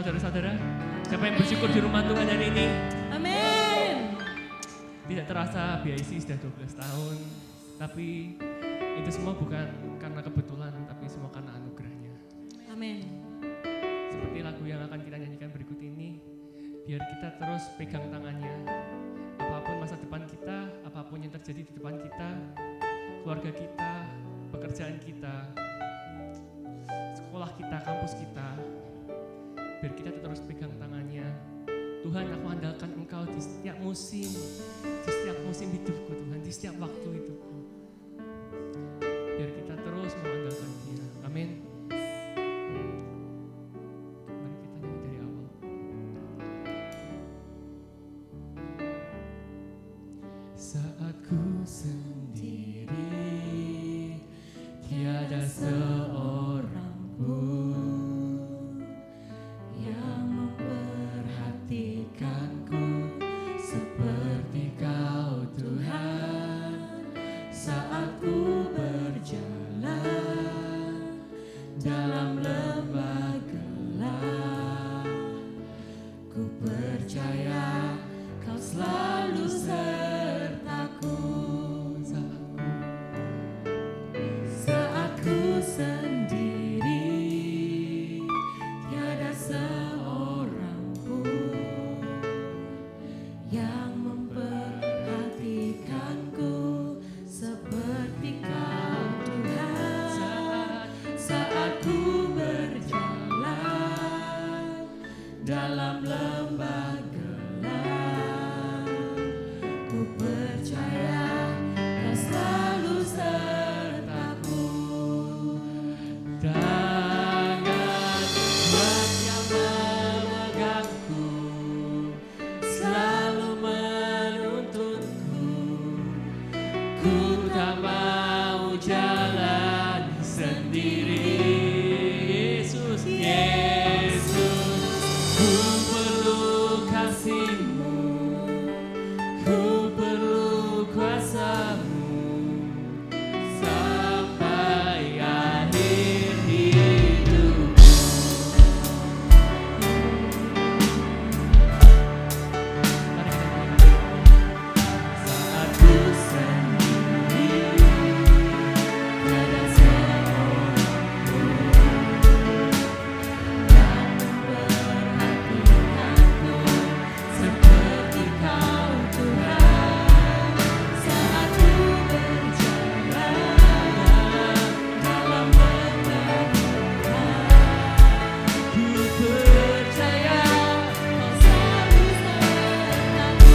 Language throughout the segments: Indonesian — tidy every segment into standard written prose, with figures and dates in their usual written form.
saudara-saudara. Siapa yang bersyukur di rumah Tuhan hari ini? Amin. Tidak terasa BIC sudah 12 tahun, tapi itu semua bukan karena kebetulan, tapi semua karena anugerahnya. Amin. Seperti lagu yang akan kita nyanyikan berikut ini, biar kita terus pegang tangannya. Apapun masa depan kita, apapun yang terjadi di depan kita, keluarga kita, pekerjaan kita, sekolah kita, kampus kita, biar kita terus pegang tangannya. Tuhan, aku andalkan Engkau di setiap musim hidupku Tuhan, di setiap waktu hidupku. Biar kita terus mengandalkan Dia. Amin. Mari kita nyanyi dari awal. Saat ku sendiri, tiada seorang pun yang memperhatikanku seperti Kau Tuhan. Saat ku berjalan dalam lembah gelap, ku percaya Kau selalu sertaku. Saat ku sendiri, tiada seorang pun yang memperhatikanku seperti Kau Tuhan. Saat ku berjalan dalam lembah gelap, ku percaya Kau selalu sertaku. Tangan kuat yang memegangku, selalu menuntunku. Ku tak mau jalan sendiri. Yesus, Yesus, ku perlu kasih-Mu, ku perlu kuasa-Mu sampai akhir hidupku. Mari kita nyanyikan. Saat ku sendiri, tiada seorang pun yang memperhatikanku seperti Kau Tuhan. Saat ku berjalan dalam lembah gelap, ku percaya Kau selalu sertaku.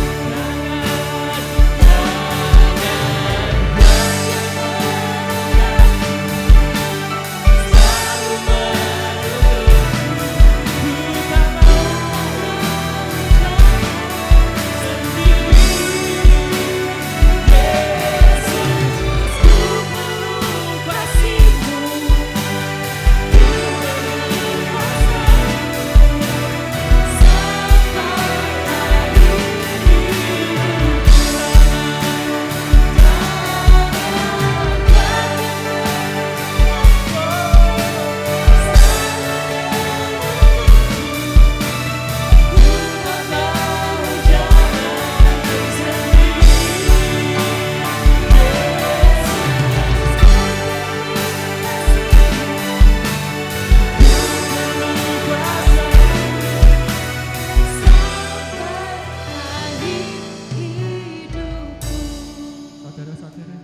Saudara-saudara,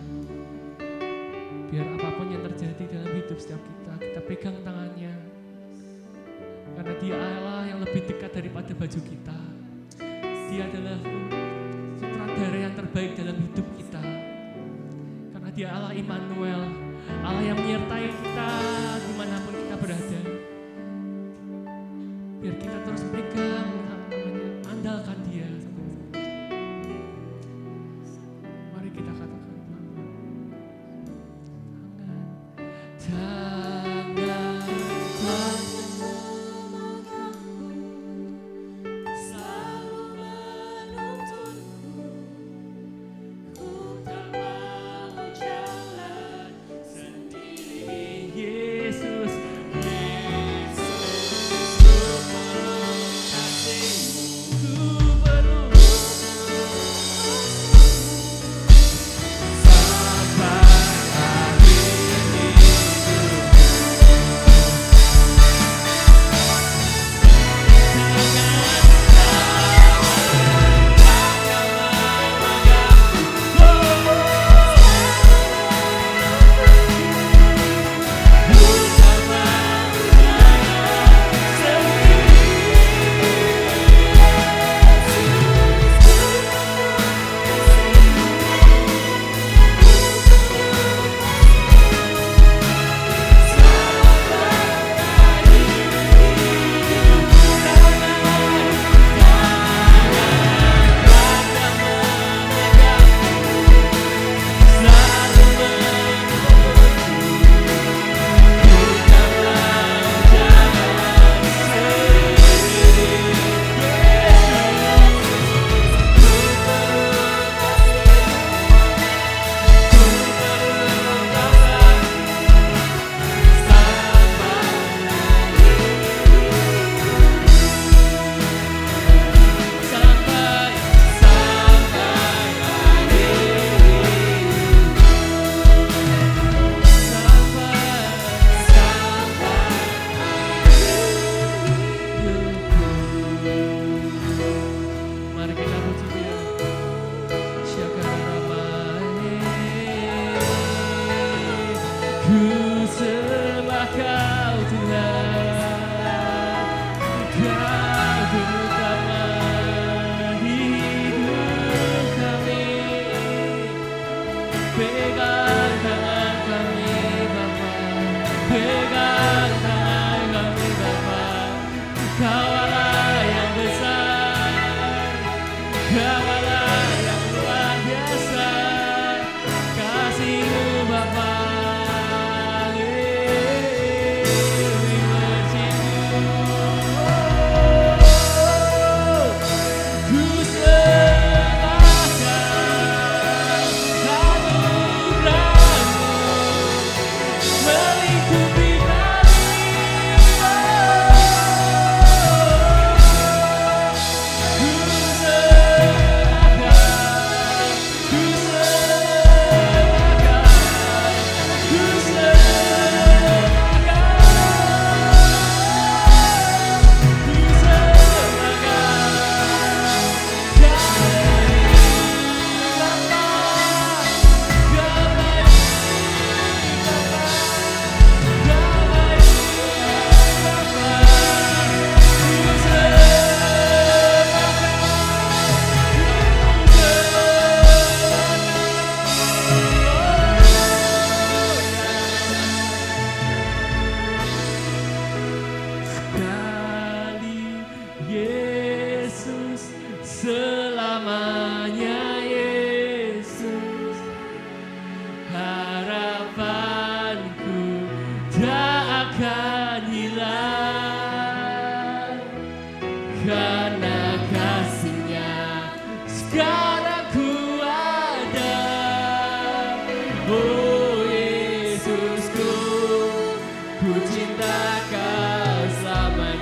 biar apapun yang terjadi dalam hidup setiap kita pegang tangannya. Karena Dia Allah yang lebih dekat daripada baju kita. Dia adalah sutradara yang terbaik dalam hidup kita. Karena Dia Allah Immanuel, Allah yang menyertai kita dimanapun kita berada. Biar kita terus pegang tangannya, andalkan Dia. Mari kita katakan tangan kuat selalu menuntunku. Ku tak mau jalan sendiri. Yesus, Yesus, ku perlu Kaulah yang luar biasa, kasih-Mu Bapa. Selamanya Yesus, harapanku tak akan hilang, karena kasih-Nya sekarang ku ada. Oh Yesusku, ku cinta Kau selamanya.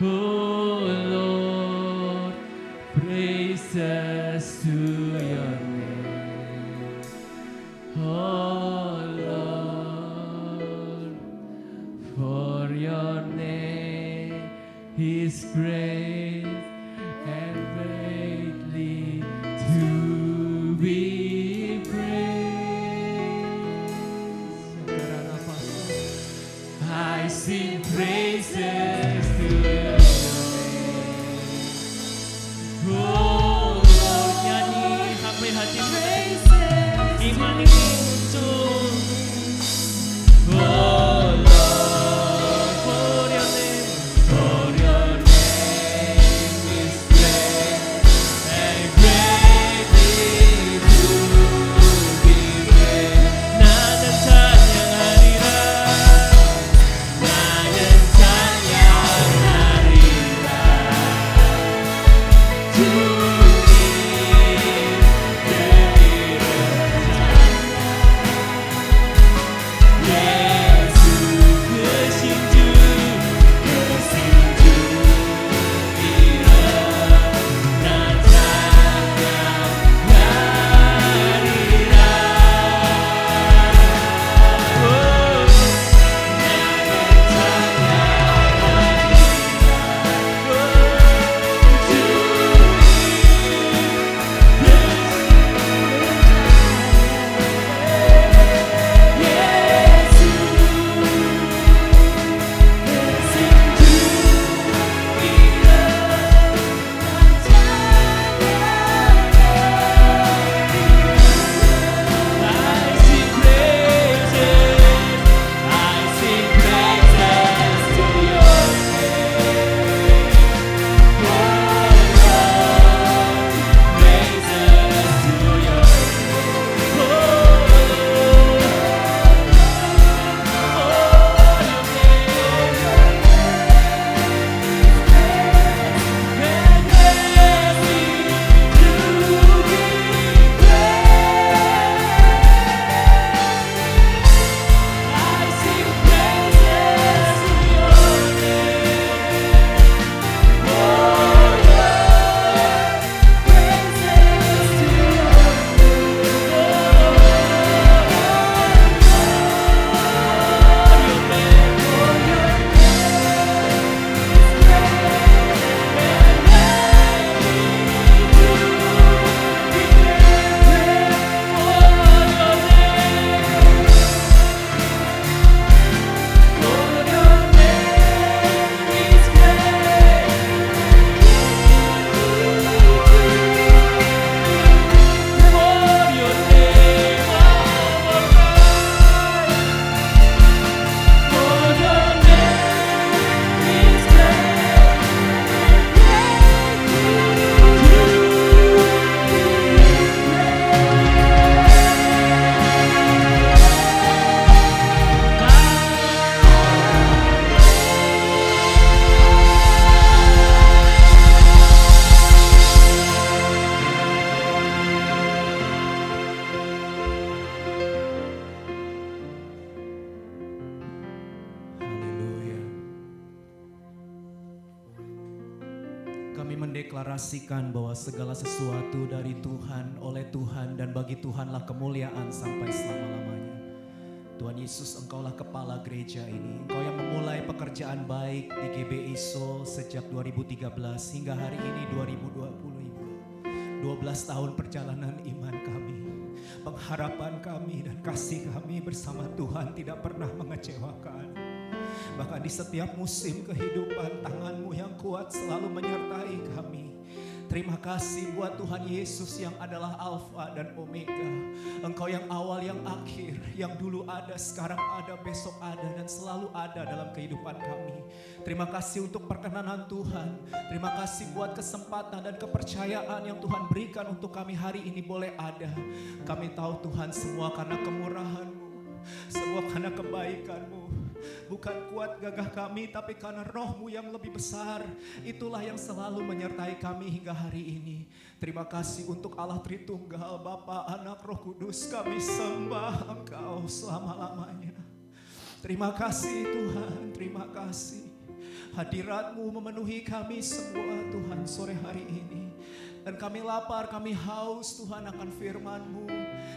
Oh Lord, praises to your name. Oh Lord, for your name is great and greatly to be praised. I sing praises to your name. Oh Lord, nyanyi sampai hatimu iman ini muncul. Oh Lord, for your name is great and greatly to be praised. 나는 찬양하리라, 나는 찬양하리라. 주님 그 이름 예수 그 신주 이름 난 찬양하리라. Kami mendeklarasikan bahwa segala sesuatu dari Tuhan, oleh Tuhan, dan bagi Tuhanlah kemuliaan sampai selama-lamanya. Tuhan Yesus, Engkaulah kepala gereja ini. Engkau yang memulai pekerjaan baik di GBI Seoul sejak 2013 hingga hari ini 2020. 12 tahun perjalanan iman kami, pengharapan kami dan kasih kami bersama Tuhan tidak pernah mengecewakan. Bahkan di setiap musim kehidupan, tangan-Mu yang kuat selalu menyertai kami. Terima kasih buat Tuhan Yesus yang adalah Alfa dan Omega. Engkau yang awal, yang akhir, yang dulu ada, sekarang ada, besok ada, dan selalu ada dalam kehidupan kami. Terima kasih untuk perkenanan Tuhan. Terima kasih buat kesempatan dan kepercayaan yang Tuhan berikan untuk kami hari ini boleh ada. Kami tahu Tuhan, semua karena kemurahan-Mu, semua karena kebaikan-Mu. Bukan kuat gagah kami, tapi karena Roh-Mu yang lebih besar. Itulah yang selalu menyertai kami hingga hari ini. Terima kasih untuk Allah Tritunggal, Bapa, Anak, Roh Kudus. Kami sembah Engkau selama-lamanya. Terima kasih Tuhan, terima kasih. Hadirat-Mu memenuhi kami semua Tuhan sore hari ini. Dan kami lapar, kami haus Tuhan akan firman-Mu.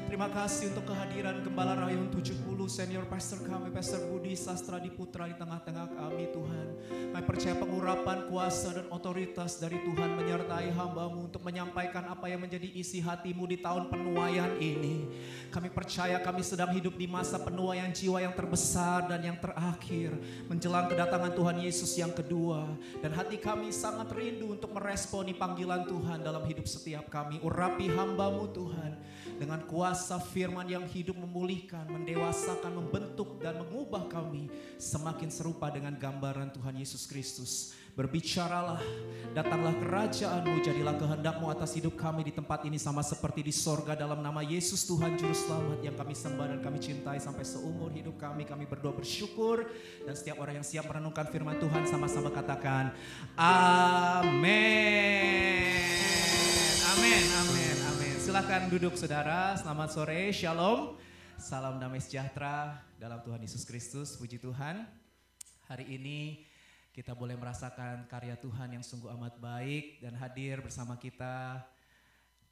Terima kasih untuk kehadiran Gembala Rayon 70 senior pastor kami, Pastor Budi Sastra Diputra di tengah-tengah kami Tuhan. Kami percaya pengurapan kuasa dan otoritas dari Tuhan menyertai hamba-Mu untuk menyampaikan apa yang menjadi isi hati-Mu di tahun penuaian ini. Kami percaya kami sedang hidup di masa penuaian jiwa yang terbesar dan yang terakhir. Menjelang kedatangan Tuhan Yesus yang kedua. Dan hati kami sangat rindu untuk meresponi panggilan Tuhan dalam hidup setiap kami. Urapi hamba-Mu Tuhan dengan kuasa firman yang hidup, memulihkan, mendewasakan, membentuk dan mengubah kami semakin serupa dengan gambaran Tuhan Yesus Kristus. Berbicaralah, datanglah kerajaan-Mu, jadilah kehendak-Mu atas hidup kami di tempat ini sama seperti di sorga, dalam nama Yesus Tuhan Juru Selamat yang kami sembah dan kami cintai sampai seumur hidup kami. Kami berdoa bersyukur, dan setiap orang yang siap merenungkan firman Tuhan sama-sama katakan amin. Amin, amin, amin. Silakan duduk saudara, selamat sore, shalom. Salam damai sejahtera dalam Tuhan Yesus Kristus, puji Tuhan. Hari ini kita boleh merasakan karya Tuhan yang sungguh amat baik, dan hadir bersama kita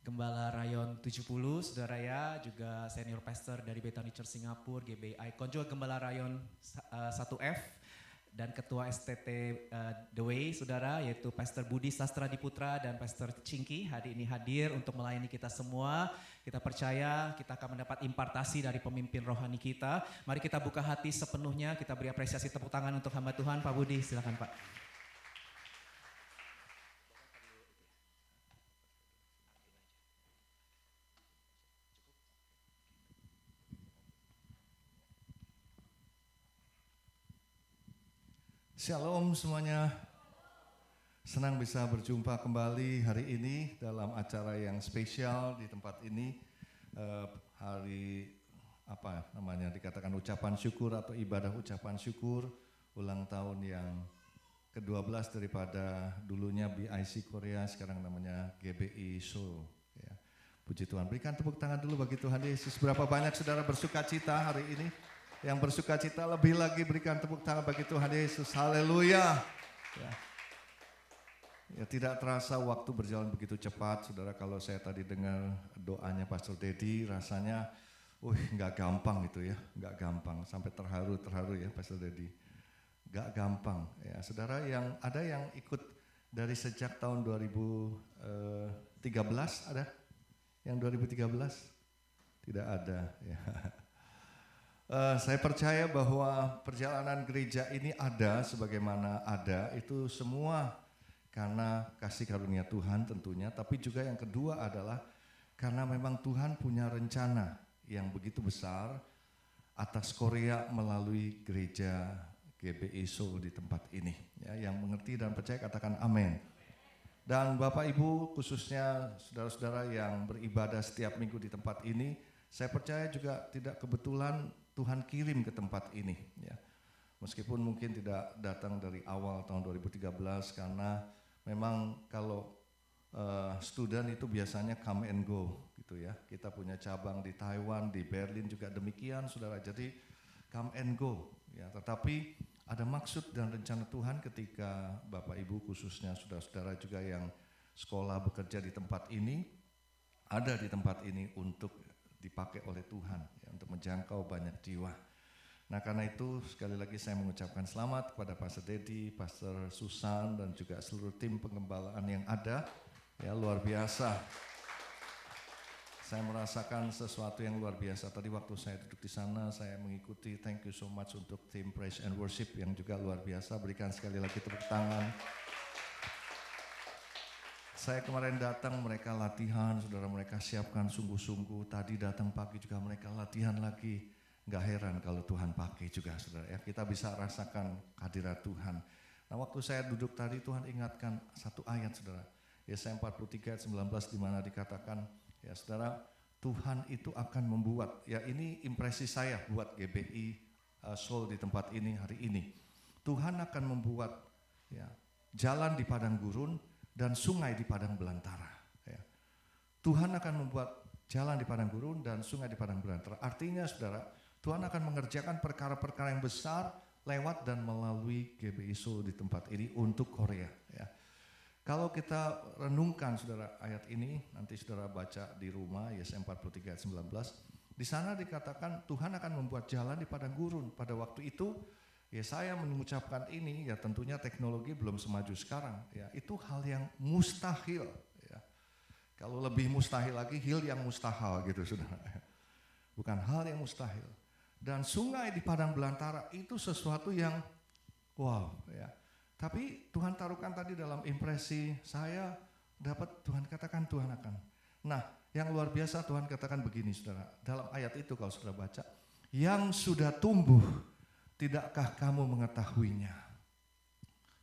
Gembala Rayon 70, saudara ya, juga senior pastor dari Bethany Church Singapura, GBI Icon, juga Gembala Rayon 1F, dan Ketua STT The Way, saudara, yaitu Pastor Budi Sastra Diputra dan Pastor Cingki hari ini hadir untuk melayani kita semua. Kita percaya kita akan mendapat impartasi dari pemimpin rohani kita. Mari kita buka hati sepenuhnya, kita beri apresiasi tepuk tangan untuk hamba Tuhan, Pak Budi, silakan Pak. Shalom semuanya, senang bisa berjumpa kembali hari ini dalam acara yang spesial di tempat ini. Hari apa namanya dikatakan ucapan syukur atau ibadah ucapan syukur ulang tahun yang ke-12 daripada dulunya BIC Korea, sekarang namanya GBI Seoul. Ya. Puji Tuhan, berikan tepuk tangan dulu bagi Tuhan Yesus. Berapa banyak saudara bersuka cita hari ini? Yang bersuka cita lebih lagi berikan tepuk tangan bagi Tuhan Yesus. Haleluya. Ya, tidak terasa waktu berjalan begitu cepat, saudara. Kalau saya tadi dengar doanya Pastor Dedi, rasanya, nggak gampang itu ya, nggak gampang. Sampai terharu ya Pastor Dedi. Nggak gampang. Ya, saudara, yang ada yang ikut dari sejak tahun 2013 ada? Yang 2013 tidak ada. Ya. Saya percaya bahwa perjalanan gereja ini ada sebagaimana ada itu semua karena kasih karunia Tuhan tentunya, tapi juga yang kedua adalah karena memang Tuhan punya rencana yang begitu besar atas Korea melalui gereja GBI Seoul di tempat ini. Ya, yang mengerti dan percaya katakan amin. Dan Bapak Ibu khususnya saudara-saudara yang beribadah setiap minggu di tempat ini, saya percaya juga tidak kebetulan Tuhan kirim ke tempat ini, ya. Meskipun mungkin tidak datang dari awal tahun 2013 karena memang kalau student itu biasanya come and go gitu ya. Kita punya cabang di Taiwan, di Berlin juga demikian, saudara. Jadi come and go, ya. Tetapi ada maksud dan rencana Tuhan ketika Bapak Ibu khususnya saudara-saudara juga yang sekolah bekerja di tempat ini, ada di tempat ini untuk dipakai oleh Tuhan ya, untuk menjangkau banyak jiwa. Nah karena itu sekali lagi saya mengucapkan selamat kepada Pastor Dedi, Pastor Susan dan juga seluruh tim pengembalaan yang ada. Ya luar biasa. Saya merasakan sesuatu yang luar biasa. Tadi waktu saya duduk di sana saya mengikuti, thank you so much untuk tim Praise and Worship yang juga luar biasa. Berikan sekali lagi tepuk tangan. Saya kemarin datang mereka latihan, saudara, mereka siapkan sungguh-sungguh. Tadi datang pagi juga mereka latihan lagi. Nggak heran kalau Tuhan pakai juga, saudara. Ya, kita bisa rasakan hadirat Tuhan. Nah waktu saya duduk tadi Tuhan ingatkan satu ayat, saudara. Yesaya 43 ayat 19 di mana dikatakan, ya saudara, Tuhan itu akan membuat, ya ini impresi saya buat GBI Seoul di tempat ini hari ini. Tuhan akan membuat ya, jalan di padang gurun dan sungai di padang belantara. Ya. Tuhan akan membuat jalan di padang gurun dan sungai di padang belantara. Artinya saudara, Tuhan akan mengerjakan perkara-perkara yang besar lewat dan melalui GBI Seoul di tempat ini untuk Korea. Ya. Kalau kita renungkan saudara ayat ini, nanti saudara baca di rumah Yesaya 43 ayat 19. Di sana dikatakan Tuhan akan membuat jalan di padang gurun. Pada waktu itu Yesaya mengucapkan ini, ya tentunya teknologi belum semaju sekarang. Ya, itu hal yang mustahil. Ya. Kalau lebih mustahil lagi, hil yang mustahil gitu saudara. Bukan hal yang mustahil. Dan sungai di padang belantara itu sesuatu yang wow. Ya. Tapi Tuhan taruhkan tadi dalam impresi saya dapat Tuhan katakan Tuhan akan. Nah, yang luar biasa Tuhan katakan begini saudara. Dalam ayat itu kalau saudara baca, yang sudah tumbuh, tidakkah kamu mengetahuinya?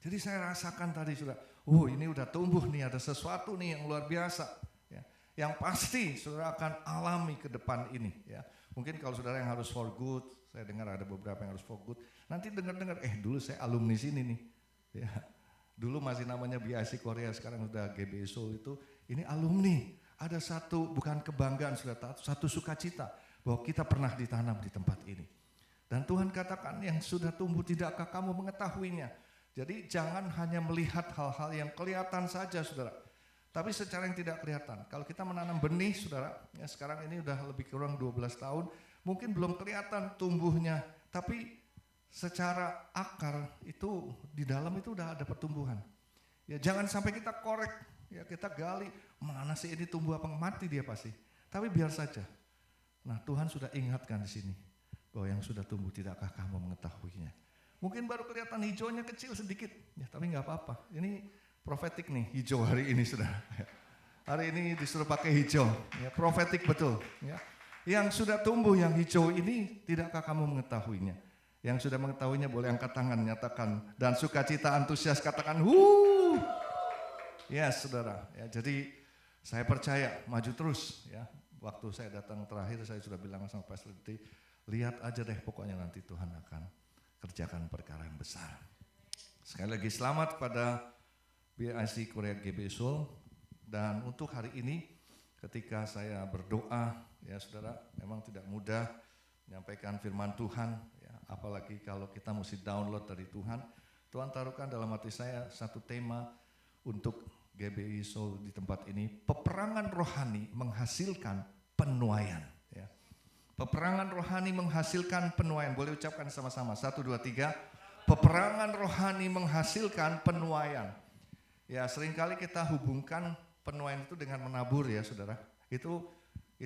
Jadi saya rasakan tadi saudara, ini udah tumbuh nih, ada sesuatu nih yang luar biasa. Ya. Yang pasti saudara akan alami ke depan ini. Ya. Mungkin kalau saudara yang harus for good, saya dengar ada beberapa yang harus for good. Nanti dengar-dengar, dulu saya alumni sini nih. Ya. Dulu masih namanya BIC Korea, sekarang sudah GBI Seoul itu, ini alumni. Ada satu, bukan kebanggaan, satu sukacita bahwa kita pernah ditanam di tempat ini. Dan Tuhan katakan yang sudah tumbuh tidakkah kamu mengetahuinya. Jadi jangan hanya melihat hal-hal yang kelihatan saja saudara. Tapi secara yang tidak kelihatan. Kalau kita menanam benih saudara, ya sekarang ini udah lebih kurang 12 tahun. Mungkin belum kelihatan tumbuhnya. Tapi secara akar itu di dalam itu udah ada pertumbuhan. Ya jangan sampai kita korek, ya kita gali. Mana sih ini tumbuh apa mati dia pasti. Tapi biar saja. Nah Tuhan sudah ingatkan di sini. Bahwa yang sudah tumbuh tidakkah kamu mengetahuinya. Mungkin baru kelihatan hijaunya kecil sedikit, ya tapi nggak apa-apa. Ini profetik nih hijau hari ini saudara. Hari ini disuruh pakai hijau, ya profetik betul. Ya. Yang sudah tumbuh yang hijau ini tidakkah kamu mengetahuinya. Yang sudah mengetahuinya boleh angkat tangan nyatakan dan sukacita antusias katakan ya saudara. Ya, jadi saya percaya maju terus. Ya. Waktu saya datang terakhir saya sudah bilang sama Pastor Diti, lihat aja deh pokoknya nanti Tuhan akan kerjakan perkara yang besar. Sekali lagi selamat kepada BIC Korea GBI Seoul. Dan untuk hari ini ketika saya berdoa ya saudara memang tidak mudah menyampaikan firman Tuhan ya, apalagi kalau kita mesti download dari Tuhan. Tuhan taruhkan dalam hati saya satu tema untuk GBI Seoul di tempat ini, peperangan rohani menghasilkan penuaian. Ya. Peperangan rohani menghasilkan penuaian. Boleh ucapkan sama-sama. 1, 2, 3. Peperangan rohani menghasilkan penuaian. Ya seringkali kita hubungkan penuaian itu dengan menabur ya saudara. Itu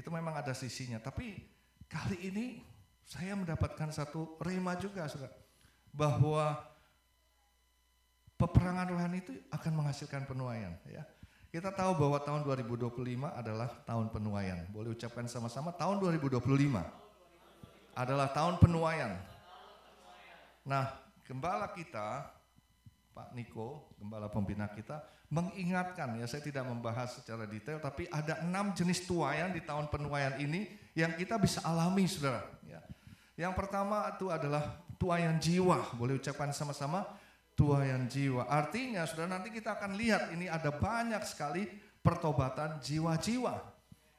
memang ada sisinya. Tapi kali ini saya mendapatkan satu rema juga saudara. Bahwa peperangan rohani itu akan menghasilkan penuaian. Ya. Kita tahu bahwa tahun 2025 adalah tahun penuaian. Boleh ucapkan sama-sama, tahun 2025 adalah tahun penuaian. Nah, gembala kita, Pak Niko, gembala pembina kita, mengingatkan, ya saya tidak membahas secara detail, tapi ada 6 jenis tuaian di tahun penuaian ini yang kita bisa alami, saudara. Ya. Yang pertama itu adalah tuaian jiwa. Boleh ucapkan sama-sama, tuaian jiwa. Artinya saudara nanti kita akan lihat ini ada banyak sekali pertobatan jiwa-jiwa.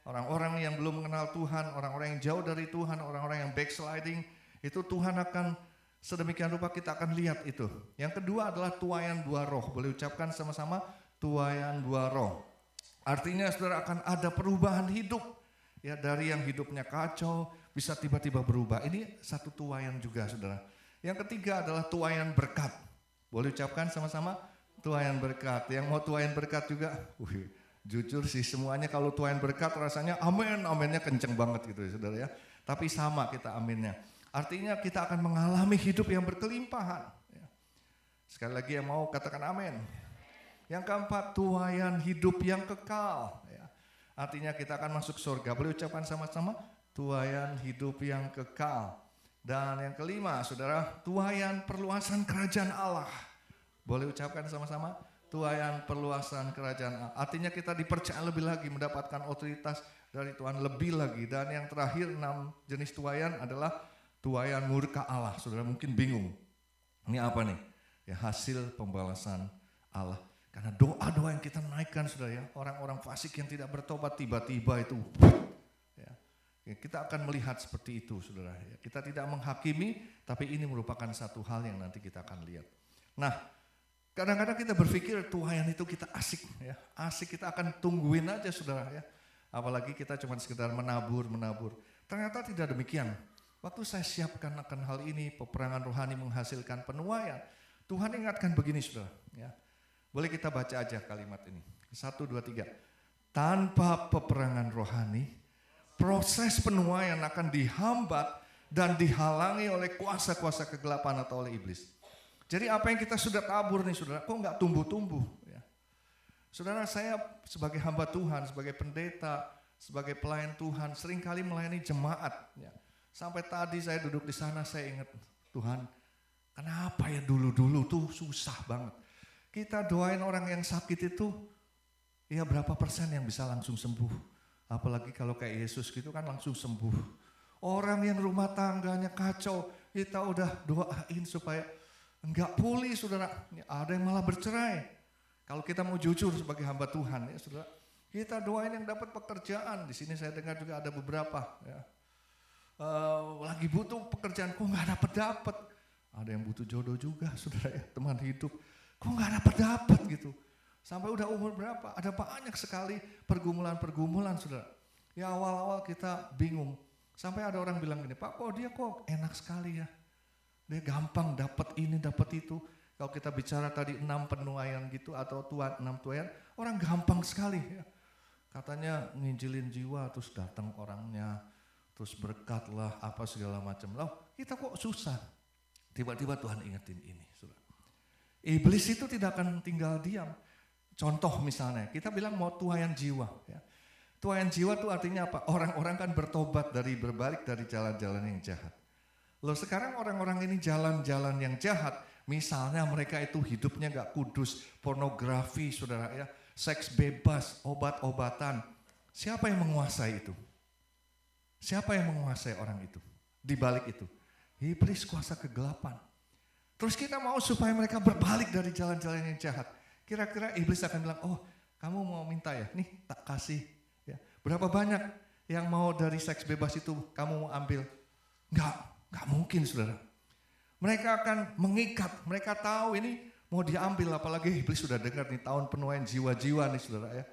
Orang-orang yang belum mengenal Tuhan, orang-orang yang jauh dari Tuhan, orang-orang yang backsliding, itu Tuhan akan sedemikian rupa kita akan lihat itu. Yang kedua adalah tuaian buah roh. Boleh ucapkan sama-sama, tuaian buah roh. Artinya saudara akan ada perubahan hidup. Ya dari yang hidupnya kacau bisa tiba-tiba berubah. Ini satu tuaian juga saudara. Yang ketiga adalah tuaian berkat. Boleh ucapkan sama-sama, tuaian berkat. Yang mau tuaian berkat juga, jujur sih semuanya kalau tuaian berkat rasanya amin, aminnya kenceng banget gitu ya saudara ya. Tapi sama kita aminnya. Artinya kita akan mengalami hidup yang berkelimpahan. Ya. Sekali lagi yang mau katakan amin. Yang keempat, tuaian hidup yang kekal. Ya. Artinya kita akan masuk surga. Boleh ucapkan sama-sama, tuaian hidup yang kekal. Dan yang kelima, saudara, tuaian perluasan kerajaan Allah. Boleh ucapkan sama-sama, tuaian perluasan kerajaan Allah. Artinya kita dipercaya lebih lagi, mendapatkan otoritas dari Tuhan lebih lagi. Dan yang terakhir, 6 jenis tuaian adalah tuaian murka Allah. Saudara mungkin bingung, ini apa nih? Ya hasil pembalasan Allah. Karena doa-doa yang kita naikkan saudara ya, orang-orang fasik yang tidak bertobat tiba-tiba itu ya, Kita akan melihat seperti itu, saudara. Kita tidak menghakimi, tapi ini merupakan satu hal yang nanti kita akan lihat. Nah, kadang-kadang kita berpikir tuayan itu kita asik, ya. Asik, kita akan tungguin aja, saudara, ya. Apalagi kita cuma sekedar menabur. Ternyata tidak demikian. Waktu saya siapkan akan hal ini, peperangan rohani menghasilkan penuaian, Tuhan ingatkan begini, saudara, ya. Boleh kita baca aja kalimat ini. 1, 2, 3. Tanpa peperangan rohani, proses penuaian akan dihambat dan dihalangi oleh kuasa-kuasa kegelapan atau oleh iblis. Jadi apa yang kita sudah tabur nih, saudara, kok nggak tumbuh-tumbuh? Ya. Saudara, saya sebagai hamba Tuhan, sebagai pendeta, sebagai pelayan Tuhan, seringkali melayani jemaat. Ya. Sampai tadi saya duduk di sana, saya ingat, Tuhan, kenapa ya dulu-dulu tuh susah banget. Kita doain orang yang sakit itu, ya berapa persen yang bisa langsung sembuh? Apalagi kalau kayak Yesus gitu kan langsung sembuh. Orang yang rumah tangganya kacau, kita udah doain supaya enggak pulih, saudara. Ada yang malah bercerai. Kalau kita mau jujur sebagai hamba Tuhan, ya saudara, kita doain yang dapat pekerjaan. Di sini saya dengar juga ada beberapa, ya. Lagi butuh pekerjaan, kok nggak dapat. Ada yang butuh jodoh juga, saudara, ya, teman hidup, kok nggak dapat gitu. Sampai udah umur berapa, ada banyak sekali pergumulan, saudara. Ya awal-awal kita bingung. Sampai ada orang bilang gini, Pak, kok dia kok enak sekali ya. Dia gampang dapat ini, dapat itu. Kalau kita bicara tadi 6 penuaian gitu atau 6 tuaian, orang gampang sekali ya. Katanya nginjilin jiwa, terus datang orangnya, terus berkat lah, apa segala macam. Loh, kita kok susah. Tiba-tiba Tuhan ingetin ini, saudara. Iblis itu tidak akan tinggal diam. Contoh misalnya, kita bilang mau tuaian jiwa. Ya. Tuaian jiwa itu artinya apa? Orang-orang kan bertobat berbalik dari jalan-jalan yang jahat. Loh sekarang orang-orang ini jalan-jalan yang jahat, misalnya mereka itu hidupnya gak kudus, pornografi, saudara, ya, seks bebas, obat-obatan. Siapa yang menguasai itu? Siapa yang menguasai orang itu? Di balik itu, iblis, kuasa kegelapan. Terus kita mau supaya mereka berbalik dari jalan-jalan yang jahat. Kira-kira iblis akan bilang, oh kamu mau minta ya, nih tak kasih. Ya. Berapa banyak yang mau dari seks bebas itu kamu mau ambil? Enggak mungkin, saudara. Mereka akan mengikat, mereka tahu ini mau diambil, apalagi iblis sudah dengar nih tahun penuaian jiwa-jiwa nih, saudara, ya.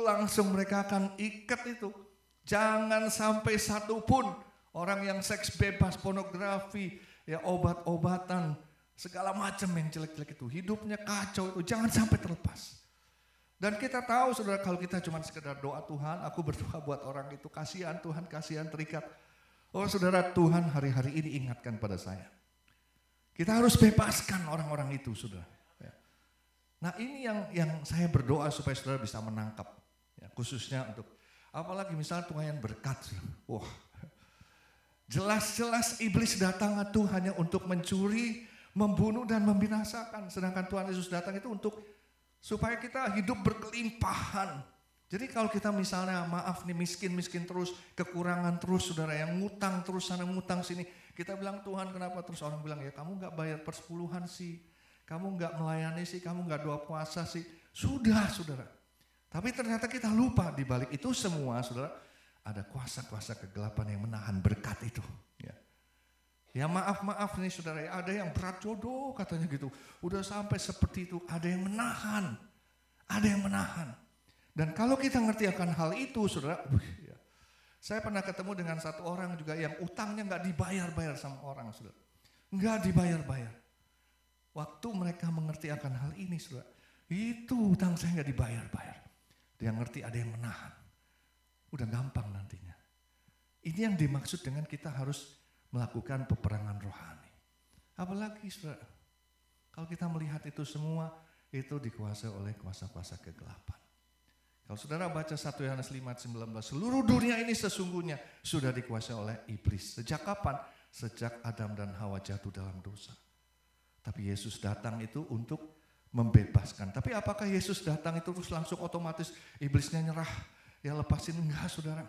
Langsung mereka akan ikat itu. Jangan sampai satu pun orang yang seks bebas, pornografi, ya obat-obatan, segala macam yang jelek-jelek itu, hidupnya kacau itu, jangan sampai terlepas. Dan kita tahu, saudara, kalau kita cuma sekedar doa Tuhan, aku berdoa buat orang itu, kasihan Tuhan, kasihan terikat. Oh saudara, Tuhan hari-hari ini ingatkan pada saya. Kita harus bebaskan orang-orang itu, saudara. Ya. Nah ini yang saya berdoa supaya saudara bisa menangkap, ya, khususnya untuk, apalagi misalnya tuaian berkat. Wah, jelas-jelas iblis datang itu hanya untuk mencuri, membunuh dan membinasakan. Sedangkan Tuhan Yesus datang itu untuk supaya kita hidup berkelimpahan. Jadi kalau kita misalnya maaf nih miskin terus, kekurangan terus, saudara, yang ngutang terus sana ngutang sini, kita bilang Tuhan kenapa, terus orang bilang ya kamu gak bayar persepuluhan sih, kamu gak melayani sih, kamu gak doa puasa sih. Sudah, saudara. Tapi ternyata kita lupa di balik itu semua, saudara, ada kuasa-kuasa kegelapan yang menahan berkat itu. Ya. Ya maaf nih saudara, ada yang berat jodoh katanya gitu. Udah sampai seperti itu, ada yang menahan. Dan kalau kita ngerti akan hal itu saudara, ya. Saya pernah ketemu dengan satu orang juga yang utangnya gak dibayar-bayar sama orang, saudara. Gak dibayar-bayar. Waktu mereka mengerti akan hal ini, saudara, itu utang saya gak dibayar-bayar. Dia ngerti ada yang menahan. Udah gampang nantinya. Ini yang dimaksud dengan kita harus melakukan peperangan rohani. Apalagi saudara, kalau kita melihat itu semua, itu dikuasai oleh kuasa-kuasa kegelapan. Kalau saudara baca 1 Yohanes 5:19, seluruh dunia ini sesungguhnya sudah dikuasai oleh iblis. Sejak kapan? Sejak Adam dan Hawa jatuh dalam dosa. Tapi Yesus datang itu untuk membebaskan. Tapi apakah Yesus datang itu terus langsung otomatis iblisnya nyerah? Ya lepasin, enggak saudara.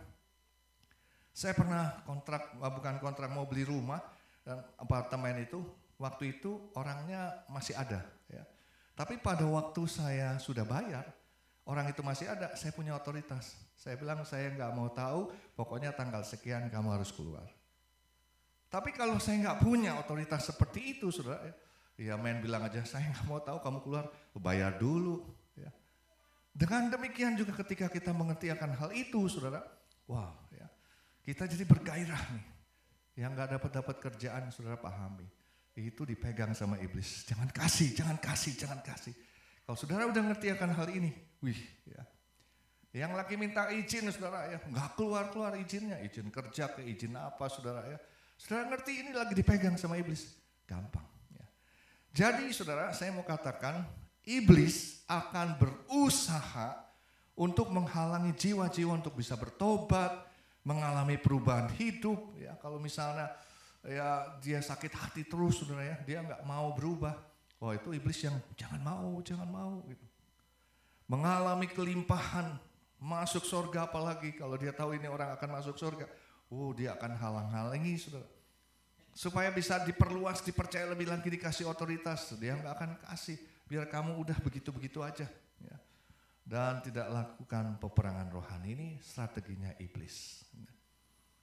Saya pernah bukan kontrak, mau beli rumah dan apartemen itu, waktu itu orangnya masih ada. Ya. Tapi pada waktu saya sudah bayar, orang itu masih ada, saya punya otoritas. Saya bilang saya nggak mau tahu, pokoknya tanggal sekian kamu harus keluar. Tapi kalau saya nggak punya otoritas seperti itu, saudara, ya main bilang aja saya nggak mau tahu kamu keluar, bayar dulu. Ya. Dengan demikian juga ketika kita mengerti akan hal itu, saudara, wow, ya, kita jadi bergairah nih. Yang nggak dapat kerjaan, saudara pahami, itu dipegang sama iblis. Jangan kasih, jangan kasih, jangan kasih. Kalau saudara udah ngerti akan hal ini, wih, ya. Yang lagi minta izin, saudara, ya, nggak keluar izinnya, izin kerja ke izin apa, saudara, ya. Saudara ngerti ini lagi dipegang sama iblis, gampang. Ya. Jadi, saudara, saya mau katakan, iblis akan berusaha untuk menghalangi jiwa-jiwa untuk bisa bertobat, mengalami perubahan hidup. Ya, kalau misalnya ya dia sakit hati terus, saudara, ya, dia nggak mau berubah. Oh, itu iblis yang jangan mau gitu. Mengalami kelimpahan, masuk surga apalagi kalau dia tahu ini orang akan masuk surga. Oh, dia akan halang-halangi, saudara. Supaya bisa diperluas, dipercaya lebih lagi, dikasih otoritas. Dia nggak akan kasih, biar kamu udah begitu-begitu aja. Ya. Dan tidak lakukan peperangan rohani, ini strateginya iblis.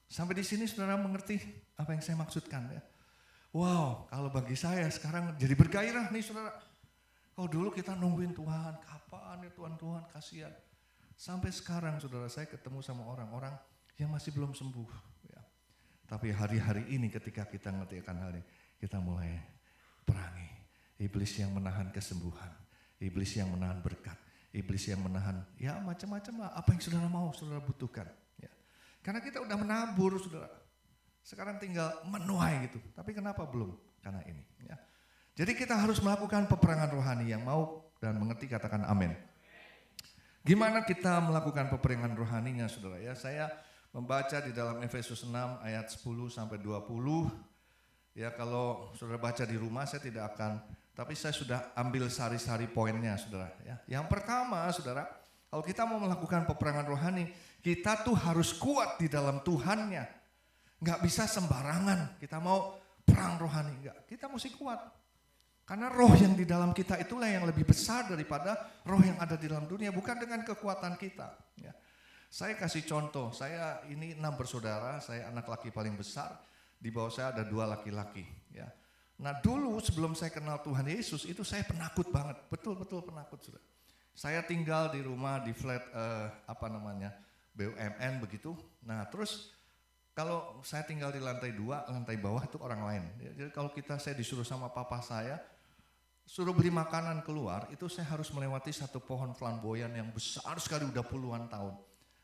Sampai di sini saudara mengerti apa yang saya maksudkan, ya. Wow, kalau bagi saya sekarang jadi bergairah nih, saudara. Oh, dulu kita nungguin Tuhan, kapan ya Tuhan, kasihan. Sampai sekarang, saudara, saya ketemu sama orang-orang yang masih belum sembuh. Ya. Tapi hari-hari ini ketika kita ngerti akan hal ini, kita mulai perangi. Iblis yang menahan kesembuhan, iblis yang menahan berkat, iblis yang menahan, ya macam-macam lah. Apa yang saudara mau, saudara butuhkan. Ya. Karena kita udah menabur, saudara. Sekarang tinggal menuai gitu. Tapi kenapa belum? Karena ini. Ya. Jadi kita harus melakukan peperangan rohani. Yang mau dan mengerti katakan amin. Gimana kita melakukan peperangan rohaninya, saudara? Ya, saya membaca di dalam Efesus 6 ayat 10 sampai 20. Ya, kalau saudara baca di rumah saya tidak akan, tapi saya sudah ambil sari-sari poinnya, saudara. Ya. Yang pertama, saudara, kalau kita mau melakukan peperangan rohani, kita tuh harus kuat di dalam Tuhannya. Nggak bisa sembarangan. Kita mau perang rohani, enggak. Kita mesti kuat. Karena roh yang di dalam kita itulah yang lebih besar daripada roh yang ada di dalam dunia, bukan dengan kekuatan kita. Ya. Saya kasih contoh, saya ini 6 bersaudara, saya anak laki paling besar, di bawah saya ada 2 laki-laki. Ya. Nah dulu sebelum saya kenal Tuhan Yesus itu saya penakut banget, betul-betul penakut, sudah. Saya tinggal di rumah di flat BUMN begitu. Nah terus kalau saya tinggal di lantai 2, lantai bawah itu orang lain. Ya, jadi kalau saya disuruh sama papa saya, suruh beli makanan keluar, itu saya harus melewati satu pohon flamboyan yang besar sekali, udah puluhan tahun.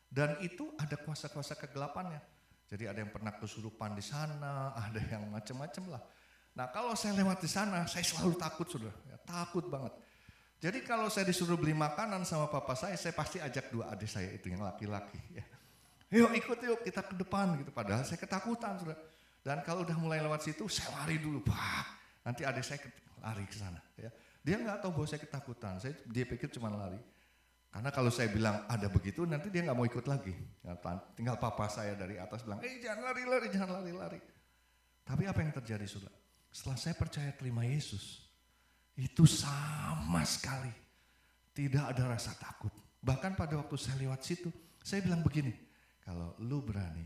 Dan itu ada kuasa-kuasa kegelapannya. Jadi ada yang pernah kesurupan di sana, ada yang macam-macam lah. Nah kalau saya lewat di sana, saya selalu takut, saudara. Ya, takut banget. Jadi kalau saya disuruh beli makanan sama papa saya pasti ajak 2 adik saya itu yang laki-laki. Ya. Yuk ikut yuk, kita ke depan gitu. Padahal saya ketakutan, saudara. Dan kalau udah mulai lewat situ, saya lari dulu. Nanti adik saya lari ke sana. Ya. Dia nggak tahu bahwa saya ketakutan. Dia pikir cuma lari. Karena kalau saya bilang ada begitu, nanti dia nggak mau ikut lagi. Ya, tinggal papa saya dari atas bilang, jangan lari-lari, jangan lari-lari. Tapi apa yang terjadi, saudara? Setelah saya percaya terima Yesus, itu sama sekali tidak ada rasa takut. Bahkan pada waktu saya lewat situ, saya bilang begini, kalau lu berani,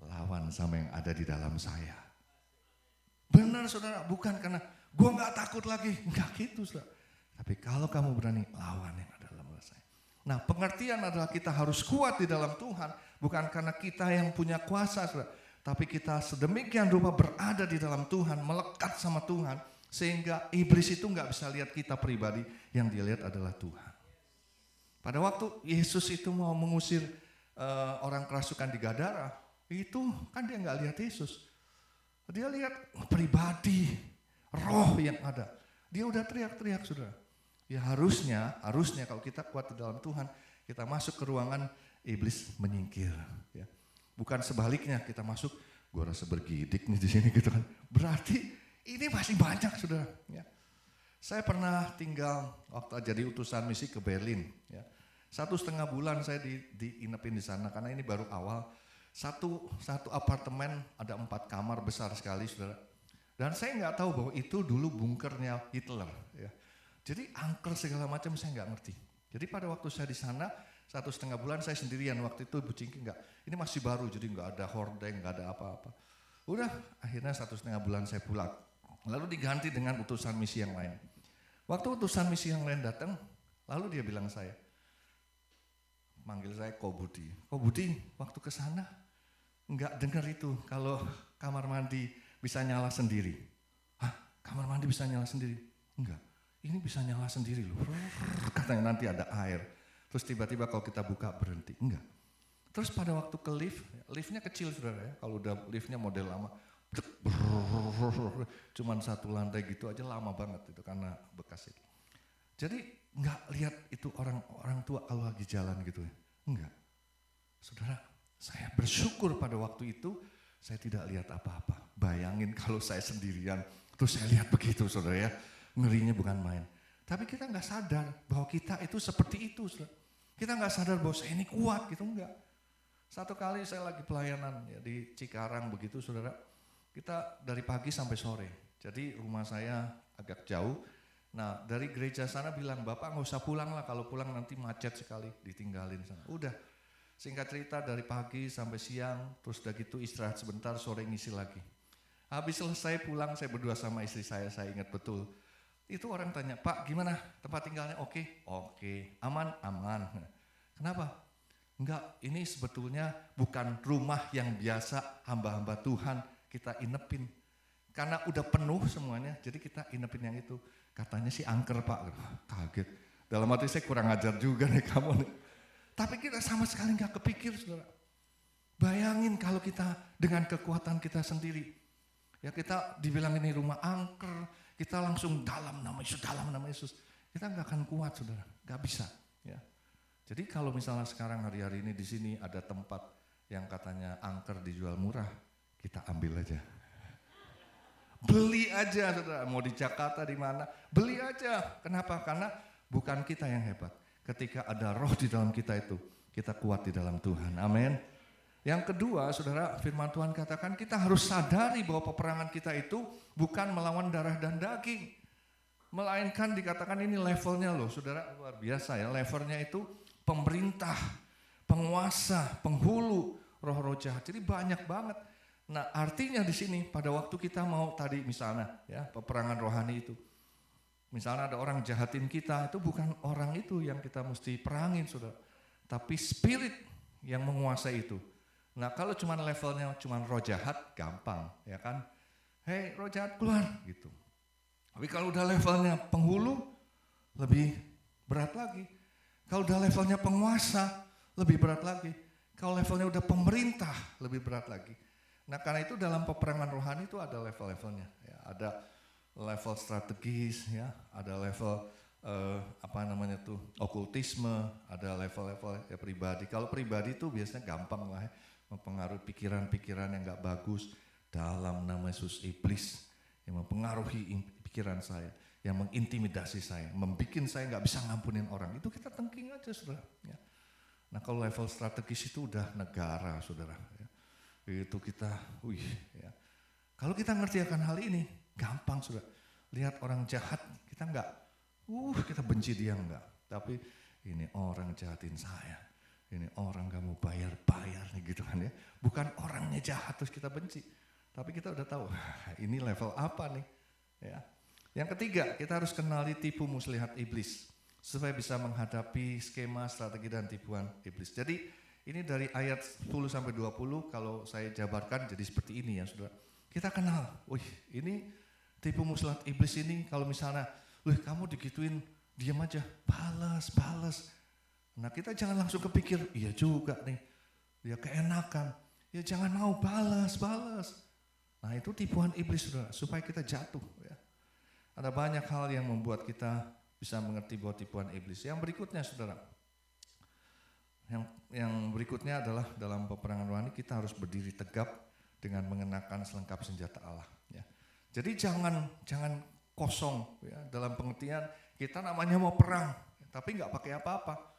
lawan sama yang ada di dalam saya. Benar, saudara, bukan karena gue nggak takut lagi, nggak gitu, saudara. Tapi kalau kamu berani, lawan yang ada dalam saya. Nah, pengertian adalah kita harus kuat di dalam Tuhan, bukan karena kita yang punya kuasa, saudara. Tapi kita sedemikian rupa berada di dalam Tuhan, melekat sama Tuhan, sehingga iblis itu nggak bisa lihat kita pribadi, yang dia lihat adalah Tuhan. Pada waktu Yesus itu mau mengusir orang kerasukan di Gadara, itu kan dia nggak lihat Yesus. Dia lihat pribadi, roh yang ada. Dia udah teriak-teriak, saudara. Ya harusnya kalau kita kuat di dalam Tuhan, kita masuk ke ruangan, iblis menyingkir. Ya. Bukan sebaliknya, kita masuk, gue rasa bergidik nih di sini gitu kan. Berarti ini masih banyak, saudara. Ya. Saya pernah tinggal waktu jadi utusan misi ke Berlin. Ya. 1,5 bulan saya diinepin di sana karena ini baru awal. Satu apartemen ada 4 kamar besar sekali, saudara. Dan saya nggak tahu bahwa itu dulu bunkernya Hitler. Ya. Jadi angker segala macam saya nggak ngerti. Jadi pada waktu saya di sana 1,5 bulan saya sendirian. Waktu itu Ibu Cingki enggak, ini masih baru jadi enggak ada hordeng, enggak ada apa-apa. Udah akhirnya 1,5 bulan saya pulang. Lalu diganti dengan utusan misi yang lain. Waktu utusan misi yang lain datang, lalu dia bilang saya, manggil saya Ko Budi. Ko Budi waktu ke sana enggak dengar itu kalau kamar mandi bisa nyala sendiri. Hah, kamar mandi bisa nyala sendiri? Enggak, ini bisa nyala sendiri loh. Katanya nanti ada air. Terus tiba-tiba kalau kita buka berhenti. Enggak. Terus pada waktu ke lift, liftnya kecil saudara ya. Kalau udah liftnya model lama, cuman 1 lantai gitu aja lama banget itu karena bekas itu. Jadi enggak lihat itu orang tua kalau lagi jalan gitu ya. Enggak. Saudara, saya bersyukur pada waktu itu saya tidak lihat apa-apa. Bayangin kalau saya sendirian, terus saya lihat begitu saudara ya. Ngerinya bukan main. Tapi kita nggak sadar bahwa kita itu seperti itu. Saudara. Kita nggak sadar bahwa saya ini kuat gitu, enggak. Satu kali saya lagi pelayanan ya, di Cikarang begitu saudara. Kita dari pagi sampai sore. Jadi rumah saya agak jauh. Nah dari gereja sana bilang, Bapak nggak usah pulang lah, kalau pulang nanti macet sekali, ditinggalin sana. Udah, singkat cerita dari pagi sampai siang, terus udah gitu istirahat sebentar, sore ngisi lagi. Habis selesai pulang saya berdua sama istri saya ingat betul. Itu orang tanya, Pak gimana tempat tinggalnya? Oke, aman. Kenapa? Enggak, ini sebetulnya bukan rumah yang biasa hamba-hamba Tuhan kita inepin. Karena udah penuh semuanya, jadi kita inepin yang itu. Katanya sih angker Pak, kaget. Dalam hati saya kurang ajar juga nih kamu nih. Tapi kita sama sekali gak kepikir saudara. Bayangin kalau kita dengan kekuatan kita sendiri. Ya kita dibilang ini rumah angker, kita langsung dalam nama Yesus, kita nggak akan kuat saudara, nggak bisa. Ya. Jadi kalau misalnya sekarang hari-hari ini di sini ada tempat yang katanya angker dijual murah, kita ambil aja, beli aja saudara. Mau di Jakarta di mana, beli aja. Kenapa? Karena bukan kita yang hebat. Ketika ada roh di dalam kita itu, kita kuat di dalam Tuhan. Amin. Yang kedua, saudara, firman Tuhan katakan kita harus sadari bahwa peperangan kita itu bukan melawan darah dan daging. Melainkan dikatakan ini levelnya loh, saudara, luar biasa ya. Levelnya itu pemerintah, penguasa, penghulu, roh-roh jahat. Jadi banyak banget. Nah artinya di sini pada waktu kita mau tadi misalnya ya peperangan rohani itu. Misalnya ada orang jahatin kita, itu bukan orang itu yang kita mesti perangin saudara. Tapi spirit yang menguasai itu. Nah kalau cuma levelnya cuma roh jahat gampang ya kan. Hei roh jahat keluar gitu. Tapi kalau udah levelnya penghulu lebih berat lagi. Kalau udah levelnya penguasa lebih berat lagi. Kalau levelnya udah pemerintah lebih berat lagi. Nah karena itu dalam peperangan rohani itu ada level-levelnya. Ya, ada level strategis ya, ada level okultisme, ada level-level ya, pribadi. Kalau pribadi itu biasanya gampang lah ya. Mempengaruhi pikiran-pikiran yang gak bagus dalam nama Yesus. Iblis yang mempengaruhi pikiran saya, yang mengintimidasi saya, membikin saya gak bisa ngampunin orang, itu kita tengking aja saudara ya. Nah kalau level strategis itu udah negara saudara ya. Itu kita ya. Kalau kita ngerti akan hal ini gampang saudara. Lihat orang jahat kita enggak kita benci dia enggak, tapi ini orang jahatin saya. Ini orang gak mau bayar nih gitu kan ya. Bukan orangnya jahat terus kita benci. Tapi kita udah tahu ini level apa nih ya. Yang ketiga kita harus kenali tipu muslihat iblis. Supaya bisa menghadapi skema, strategi dan tipuan iblis. Jadi ini dari ayat 10-20 kalau saya jabarkan jadi seperti ini ya saudara. Kita kenal, ini tipu muslihat iblis ini kalau misalnya, kamu digituin diam aja, balas. Nah kita jangan langsung kepikir, iya juga nih, dia keenakan. Ya jangan mau balas. Nah itu tipuan iblis saudara, supaya kita jatuh. Ya. Ada banyak hal yang membuat kita bisa mengerti bahwa tipuan iblis. Yang berikutnya saudara, yang berikutnya adalah dalam peperangan rohani kita harus berdiri tegap dengan mengenakan selengkap senjata Allah. Ya. Jadi jangan kosong ya, dalam pengertian kita namanya mau perang, tapi nggak pakai apa-apa.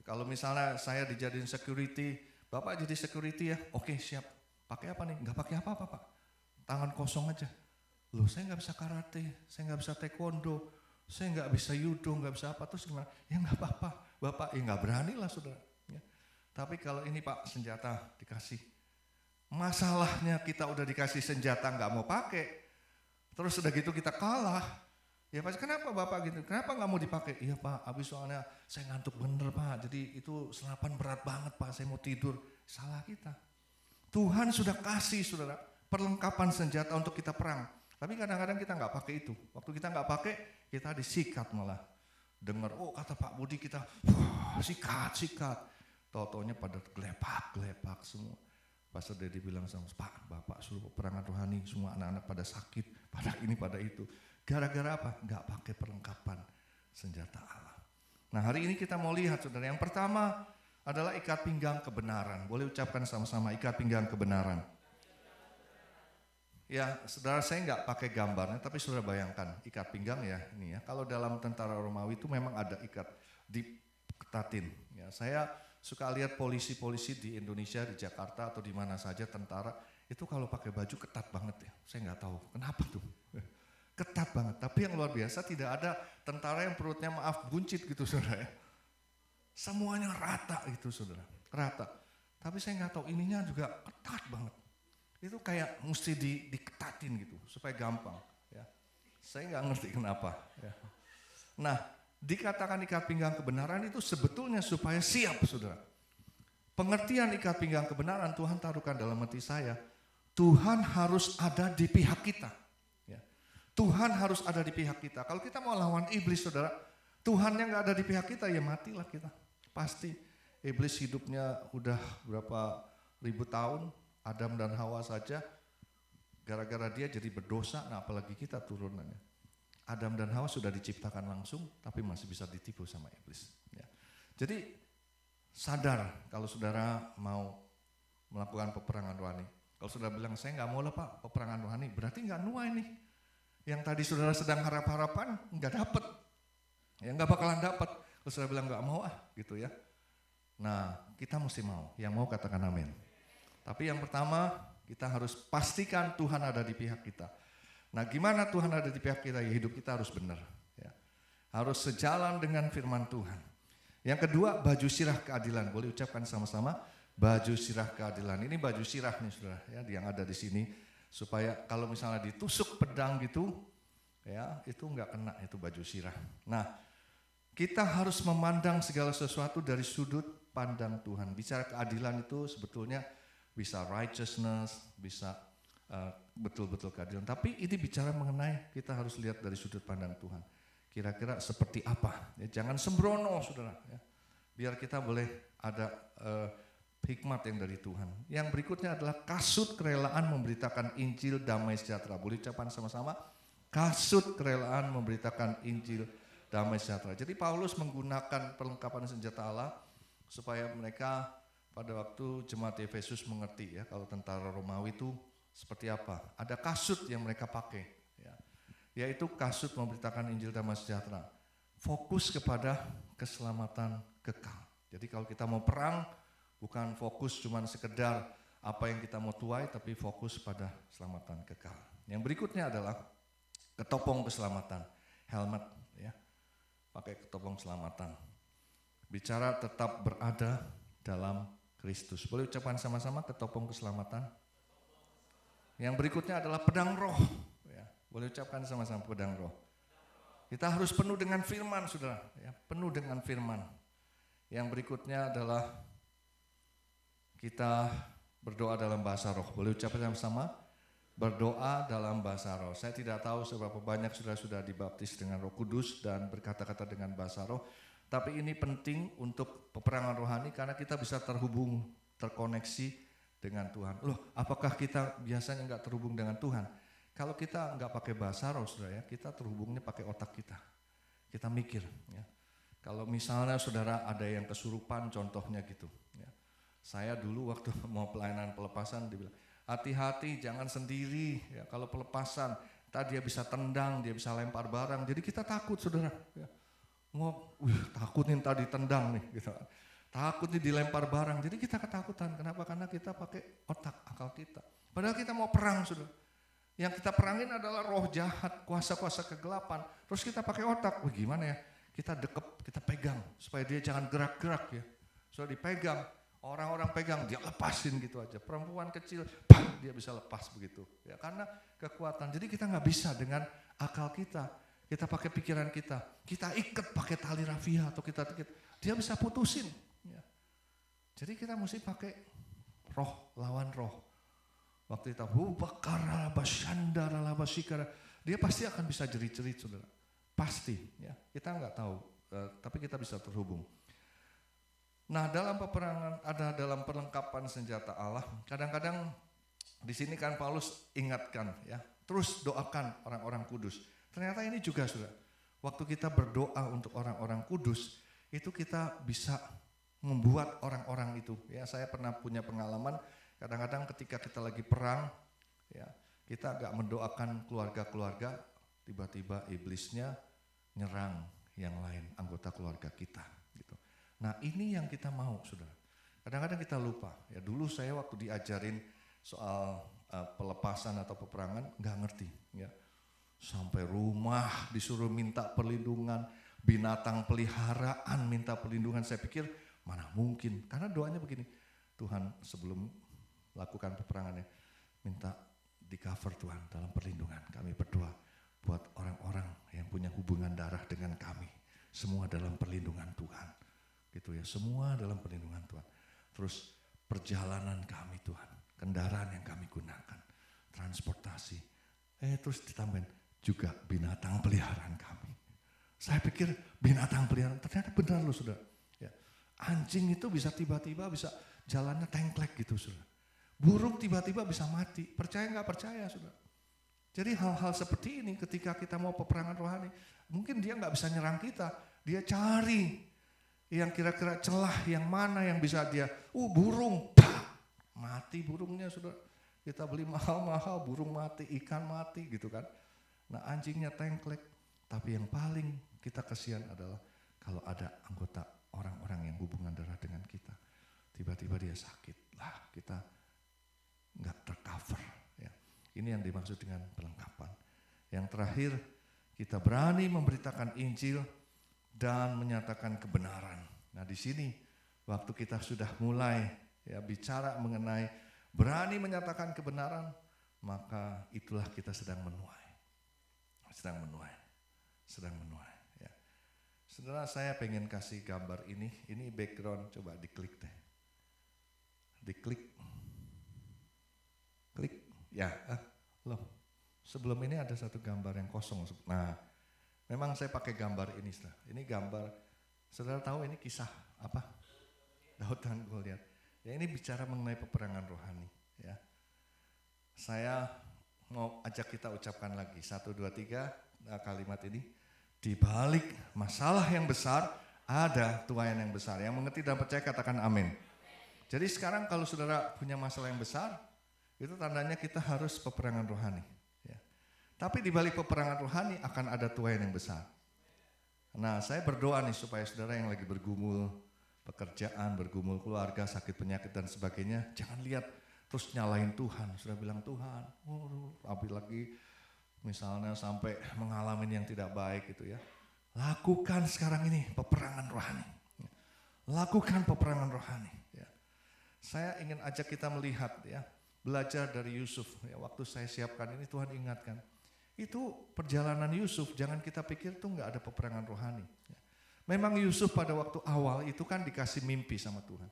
Kalau misalnya saya dijadiin security, Bapak jadi security ya, oke siap. Pakai apa nih? Nggak pakai apa-apa Pak. Tangan kosong aja. Saya nggak bisa karate, saya nggak bisa taekwondo, saya nggak bisa judo, nggak bisa apa, terus gimana? Ya nggak apa-apa, Bapak, ya nggak berani lah saudara. Ya. Tapi kalau ini Pak, senjata dikasih. Masalahnya kita udah dikasih senjata nggak mau pakai, terus udah gitu kita kalah. Ya Pak, kenapa Bapak gitu? Kenapa nggak mau dipakai? Iya Pak, habis soalnya saya ngantuk bener Pak, jadi itu senapan berat banget Pak, saya mau tidur. Salah kita. Tuhan sudah kasih saudara perlengkapan senjata untuk kita perang. Tapi kadang-kadang kita nggak pakai itu. Waktu kita nggak pakai, kita disikat malah. Dengar, oh kata Pak Budi kita, sikat. Tau-taunya pada gelepak semua. Pastor Dedi bilang sama Pak, Bapak suruh perangan rohani, semua anak-anak pada sakit, pada ini, pada itu. Gara-gara apa? Nggak pakai perlengkapan senjata Allah. Nah hari ini kita mau lihat saudara, yang pertama adalah ikat pinggang kebenaran. Boleh ucapkan sama-sama, ikat pinggang kebenaran. Ya, saudara saya nggak pakai gambarnya, tapi saudara bayangkan ikat pinggang ya ini ya. Kalau dalam tentara Romawi itu memang ada ikat diketatin. Ya, saya suka lihat polisi-polisi di Indonesia, di Jakarta atau di mana saja tentara itu kalau pakai baju ketat banget ya. Saya nggak tahu kenapa tuh. Ketat banget. Tapi yang luar biasa tidak ada tentara yang perutnya maaf buncit gitu saudara ya. Semuanya rata gitu saudara, rata. Tapi saya nggak tahu ininya juga ketat banget. Itu kayak mesti diketatin gitu supaya gampang ya. Saya nggak ngerti kenapa ya. Nah dikatakan ikat pinggang kebenaran itu sebetulnya supaya siap saudara. Pengertian ikat pinggang kebenaran Tuhan taruhkan dalam hati saya, Tuhan harus ada di pihak kita ya. Tuhan harus ada di pihak kita. Kalau kita mau lawan iblis saudara, Tuhan yang nggak ada di pihak kita ya matilah kita. Pasti iblis hidupnya udah berapa ribu tahun, Adam dan Hawa saja, gara-gara dia jadi berdosa, nah apalagi kita turunannya. Adam dan Hawa sudah diciptakan langsung, tapi masih bisa ditipu sama iblis. Ya. Jadi sadar kalau saudara mau melakukan peperangan rohani. Kalau saudara bilang, saya nggak mau lah Pak peperangan rohani, berarti nggak nuai nih. Yang tadi saudara sedang harap-harapan, nggak dapet. Ya nggak bakalan dapet. Kalau saudara bilang nggak mau gitu ya. Nah kita mesti mau, yang mau katakan amin. Tapi yang pertama kita harus pastikan Tuhan ada di pihak kita. Nah gimana Tuhan ada di pihak kita? Ya hidup kita harus benar. Ya. Harus sejalan dengan firman Tuhan. Yang kedua baju sirah keadilan. Boleh ucapkan sama-sama baju sirah keadilan. Ini baju sirah nih saudara ya, yang ada di sini. Supaya kalau misalnya ditusuk pedang gitu ya itu nggak kena itu baju sirah. Nah kita harus memandang segala sesuatu dari sudut pandang Tuhan. Bicara keadilan itu sebetulnya bisa righteousness, bisa betul-betul keadilan. Tapi ini bicara mengenai kita harus lihat dari sudut pandang Tuhan. Kira-kira seperti apa? Ya, jangan sembrono, saudara. Ya. Biar kita boleh ada hikmat yang dari Tuhan. Yang berikutnya adalah kasut kerelaan memberitakan Injil damai sejahtera. Boleh ucapan sama-sama? Kasut kerelaan memberitakan Injil damai sejahtera. Jadi Paulus menggunakan perlengkapan senjata Allah supaya mereka pada waktu jemaat Efesus mengerti ya kalau tentara Romawi itu seperti apa. Ada kasut yang mereka pakai ya. Yaitu kasut memberitakan Injil damai sejahtera. Fokus kepada keselamatan kekal. Jadi kalau kita mau perang bukan fokus cuman sekedar apa yang kita mau tuai tapi fokus pada keselamatan kekal. Yang berikutnya adalah ketopong keselamatan, helmet ya. Pakai ketopong keselamatan. Bicara tetap berada dalam Kristus. Boleh ucapan sama-sama ketopong keselamatan. Yang berikutnya adalah pedang roh. Ya, boleh ucapkan sama-sama pedang roh. Kita harus penuh dengan firman, saudara. Ya, penuh dengan firman. Yang berikutnya adalah kita berdoa dalam bahasa roh. Boleh ucapkan sama-sama? Berdoa dalam bahasa roh. Saya tidak tahu seberapa banyak sudah dibaptis dengan Roh Kudus dan berkata-kata dengan bahasa roh. Tapi ini penting untuk peperangan rohani karena kita bisa terhubung, terkoneksi dengan Tuhan. Loh, apakah kita biasanya nggak terhubung dengan Tuhan? Kalau kita nggak pakai bahasa roh, saudara ya, kita terhubungnya pakai otak kita. Kita mikir. Ya. Kalau misalnya saudara ada yang kesurupan, contohnya gitu. Ya. Saya dulu waktu mau pelayanan pelepasan dibilang, hati-hati jangan sendiri. Ya, kalau pelepasan, tadi dia bisa tendang, dia bisa lempar barang. Jadi kita takut, saudara. Ya. Takut nih tadi tendang nih gitu. Takut nih dilempar barang. Jadi kita ketakutan. Kenapa? Karena kita pakai otak, akal kita. Padahal kita mau perang, saudara. Yang kita perangin adalah roh jahat, kuasa-kuasa kegelapan. Terus kita pakai otak, wah gimana ya? Kita dekep, kita pegang supaya dia jangan gerak-gerak ya. Sudah dipegang, orang-orang pegang dia lepasin gitu aja. Perempuan kecil, bang, dia bisa lepas begitu. Ya karena kekuatan. Jadi kita nggak bisa dengan akal kita. Kita pakai pikiran kita. Kita ikat pakai tali rafia atau kita ikat, dia bisa putusin. Ya. Jadi kita mesti pakai roh lawan roh. Waktu kita bakar basyandara basikara, dia pasti akan bisa jerit-jerit saudara, pasti ya. Kita nggak tahu, tapi kita bisa terhubung. Nah dalam peperangan ada dalam perlengkapan senjata Allah. Kadang-kadang di sini kan Paulus ingatkan ya, terus doakan orang-orang kudus. Ternyata ini juga saudara, waktu kita berdoa untuk orang-orang kudus, itu kita bisa membuat orang-orang itu. Ya saya pernah punya pengalaman. Kadang-kadang ketika kita lagi perang, ya kita agak mendoakan keluarga-keluarga, tiba-tiba iblisnya nyerang yang lain, anggota keluarga kita. Gitu. Nah ini yang kita mau, saudara. Kadang-kadang kita lupa. Ya dulu saya waktu diajarin soal pelepasan atau peperangan, nggak ngerti. Ya sampai rumah disuruh minta perlindungan, binatang peliharaan minta perlindungan. Saya pikir mana mungkin? Karena doanya begini, Tuhan sebelum lakukan peperangannya, minta di cover Tuhan dalam perlindungan. Kami berdoa buat orang-orang yang punya hubungan darah dengan kami, semua dalam perlindungan Tuhan, gitu ya, semua dalam perlindungan Tuhan. Terus perjalanan kami Tuhan, kendaraan yang kami gunakan, transportasi, terus ditambahin juga binatang peliharaan kami. Saya pikir binatang peliharaan, ternyata benar loh saudara. Ya, anjing itu bisa tiba-tiba bisa jalannya tengklek gitu saudara. Burung tiba-tiba bisa mati, percaya nggak percaya saudara. Jadi hal-hal seperti ini ketika kita mau peperangan rohani, mungkin dia nggak bisa nyerang kita, dia cari yang kira-kira celah yang mana yang bisa dia, burung, mati burungnya saudara. Kita beli mahal-mahal, burung mati, ikan mati gitu kan. Nah anjingnya tengklek, tapi yang paling kita kasihan adalah kalau ada anggota orang-orang yang hubungan darah dengan kita, tiba-tiba dia sakit, lah kita nggak tercover. Ya. Ini yang dimaksud dengan perlengkapan. Yang terakhir, kita berani memberitakan Injil dan menyatakan kebenaran. Nah di sini waktu kita sudah mulai ya bicara mengenai berani menyatakan kebenaran, maka itulah kita sedang menuai. Sedang menuai. Ya. Saudara, saya pengen kasih gambar ini background, coba diklik deh. Diklik. Klik, ya, loh. Sebelum ini ada satu gambar yang kosong. Nah, memang saya pakai gambar ini. Ini gambar, saudara tahu ini kisah apa? Daud dan Goliat. Ya ini bicara mengenai peperangan rohani. Ya, saya mau ajak kita ucapkan lagi 1, 2, 3 kalimat ini. Di balik masalah yang besar ada tuaian yang besar. Yang mengerti dan percaya katakan amin. Jadi sekarang kalau saudara punya masalah yang besar, itu tandanya kita harus peperangan rohani. Ya. Tapi di balik peperangan rohani akan ada tuaian yang besar. Nah saya berdoa nih supaya saudara yang lagi bergumul pekerjaan, bergumul keluarga, sakit penyakit dan sebagainya, jangan lihat terus nyalain Tuhan. Sudah bilang Tuhan, tapi lagi misalnya sampai mengalami yang tidak baik gitu ya. Lakukan sekarang ini peperangan rohani. Lakukan peperangan rohani. Ya. Saya ingin ajak kita melihat ya. Belajar dari Yusuf, ya, waktu saya siapkan ini Tuhan ingatkan, itu perjalanan Yusuf, jangan kita pikir tuh nggak ada peperangan rohani. Ya. Memang Yusuf pada waktu awal itu kan dikasih mimpi sama Tuhan,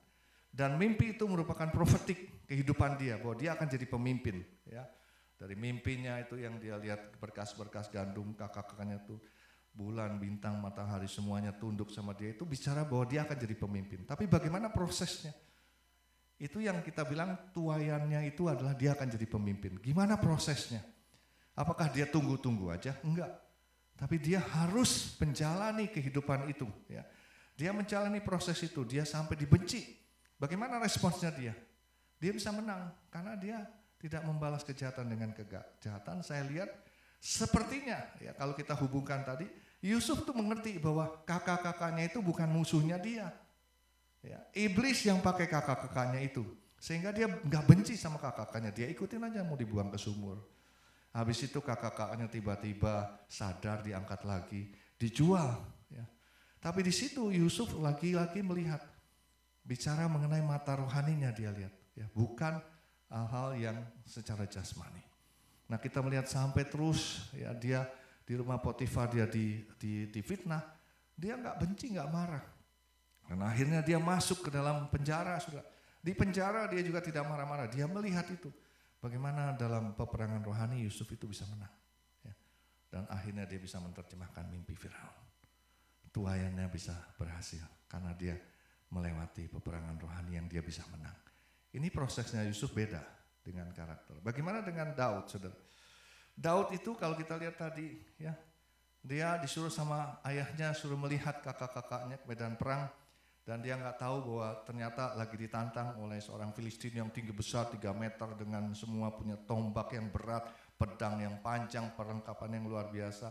dan mimpi itu merupakan profetik kehidupan dia, bahwa dia akan jadi pemimpin. Ya. Dari mimpinya itu yang dia lihat berkas-berkas gandum, kakak-kakaknya tuh bulan, bintang, matahari semuanya tunduk sama dia, itu bicara bahwa dia akan jadi pemimpin. Tapi bagaimana prosesnya? Itu yang kita bilang tuaiannya itu adalah dia akan jadi pemimpin. Gimana prosesnya? Apakah dia tunggu-tunggu aja? Enggak. Tapi dia harus menjalani kehidupan itu. Ya. Dia menjalani proses itu, dia sampai dibenci. Bagaimana responsnya dia? Dia bisa menang karena dia tidak membalas kejahatan dengan kejahatan. Saya lihat sepertinya ya kalau kita hubungkan tadi, Yusuf tuh mengerti bahwa kakak-kakaknya itu bukan musuhnya dia. Ya, iblis yang pakai kakak-kakaknya itu, sehingga dia nggak benci sama kakak-kakaknya, dia ikutin aja mau dibuang ke sumur. Habis itu kakak-kakaknya tiba-tiba sadar, diangkat lagi, dijual. Ya. Tapi di situ Yusuf lagi-lagi melihat, bicara mengenai mata rohaninya dia lihat, ya, bukan hal-hal yang secara jasmani. Nah kita melihat sampai terus, ya, dia di rumah Potifar, dia difitnah, dia nggak benci, nggak marah. Dan akhirnya dia masuk ke dalam penjara, sudah. Di penjara dia juga tidak marah-marah, dia melihat itu. Bagaimana dalam peperangan rohani Yusuf itu bisa menang. Ya. Dan akhirnya dia bisa menerjemahkan mimpi Firaun. Tuayannya bisa berhasil karena dia melewati peperangan rohani yang dia bisa menang. Ini prosesnya Yusuf beda dengan karakter. Bagaimana dengan Daud, saudara? Daud itu kalau kita lihat tadi, ya, dia disuruh sama ayahnya suruh melihat kakak-kakaknya ke medan perang. Dan dia nggak tahu bahwa ternyata lagi ditantang oleh seorang Filistin yang tinggi besar 3 meter dengan semua punya tombak yang berat, pedang yang panjang, perlengkapan yang luar biasa.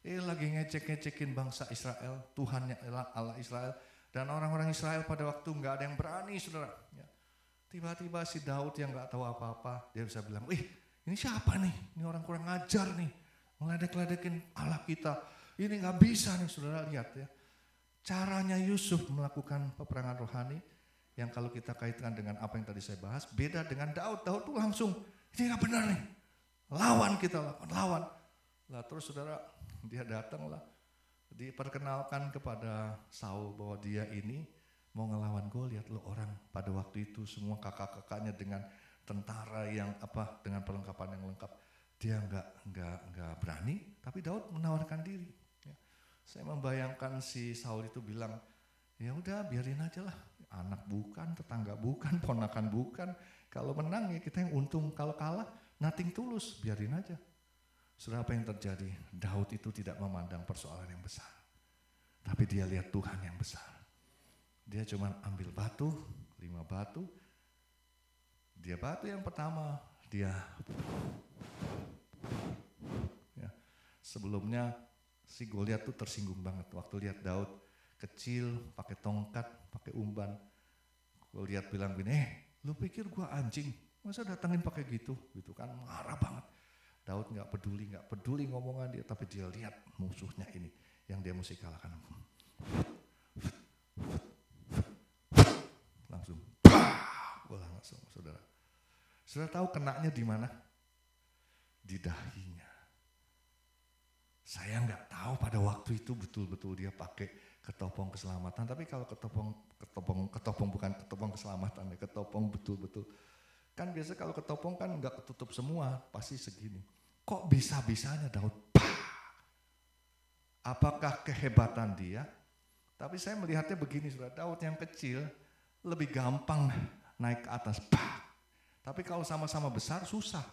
Lagi ngecek-ngecekin bangsa Israel, Tuhannya Allah Israel. Dan orang-orang Israel pada waktu nggak ada yang berani, saudara. Ya. Tiba-tiba si Daud yang nggak tahu apa-apa, dia bisa bilang, ini siapa nih? Ini orang kurang ajar nih, meledek-ledekin Allah kita. Ini nggak bisa nih, saudara, lihat ya. Caranya Yusuf melakukan peperangan rohani yang kalau kita kaitkan dengan apa yang tadi saya bahas, beda dengan Daud. Daud tuh langsung, ini nggak benar nih, lawan kita, lawan. Lah terus saudara, dia datanglah, diperkenalkan kepada Saul bahwa dia ini mau ngelawan Goliat. Loh, orang pada waktu itu semua kakak-kakaknya dengan tentara yang dengan perlengkapan yang lengkap, dia nggak berani, tapi Daud menawarkan diri. Saya membayangkan si Saul itu bilang, ya udah biarin aja lah, anak bukan, tetangga bukan, ponakan bukan. Kalau menang ya kita yang untung, kalau kalah nothing tulus, biarin aja. Saudara, apa yang terjadi? Daud itu tidak memandang persoalan yang besar, tapi dia lihat Tuhan yang besar. Dia cuma ambil batu, 5 batu. Dia batu yang pertama, dia ya, sebelumnya si Goliat tuh tersinggung banget waktu lihat Daud kecil, pakai tongkat, pakai umban. Goliat bilang gini, lu pikir gua anjing? Masa datangin pakai gitu kan, marah banget. Daud nggak peduli ngomongan dia, tapi dia lihat musuhnya ini yang dia mesti kalahkan. Langsung, langsung, saudara. Saudara tahu kenanya di mana? Di dahinya. Saya nggak tahu pada waktu itu betul-betul dia pakai ketopong keselamatan. Tapi kalau ketopong bukan ketopong keselamatan, ya, ketopong betul-betul. Kan biasa kalau ketopong kan nggak ketutup semua, pasti segini. Kok bisa-bisanya Daud? Apakah kehebatan dia? Tapi saya melihatnya begini, saudara. Daud yang kecil lebih gampang naik ke atas. Tapi kalau sama-sama besar susah.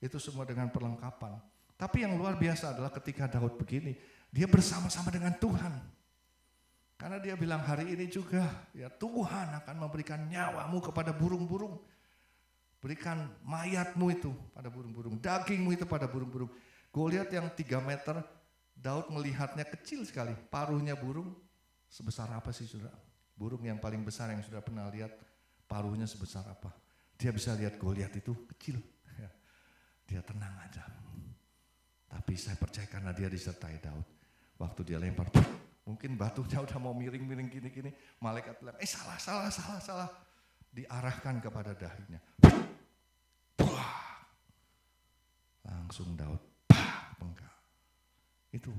Itu semua dengan perlengkapan. Tapi yang luar biasa adalah ketika Daud begini, dia bersama-sama dengan Tuhan. Karena dia bilang hari ini juga, ya Tuhan akan memberikan nyawamu kepada burung-burung. Berikan mayatmu itu pada burung-burung, dagingmu itu pada burung-burung. Goliat yang 3 meter, Daud melihatnya kecil sekali. Paruhnya burung sebesar apa sih, saudara? Burung yang paling besar yang sudah pernah lihat, paruhnya sebesar apa? Dia bisa lihat Goliat itu kecil. Dia tenang aja. Tapi saya percaya karena dia disertai Daud. Waktu dia lempar, mungkin batunya udah mau miring-miring gini-gini. Malaikat bilang, salah. Diarahkan kepada dahinya. Langsung Daud, penggal. Itu.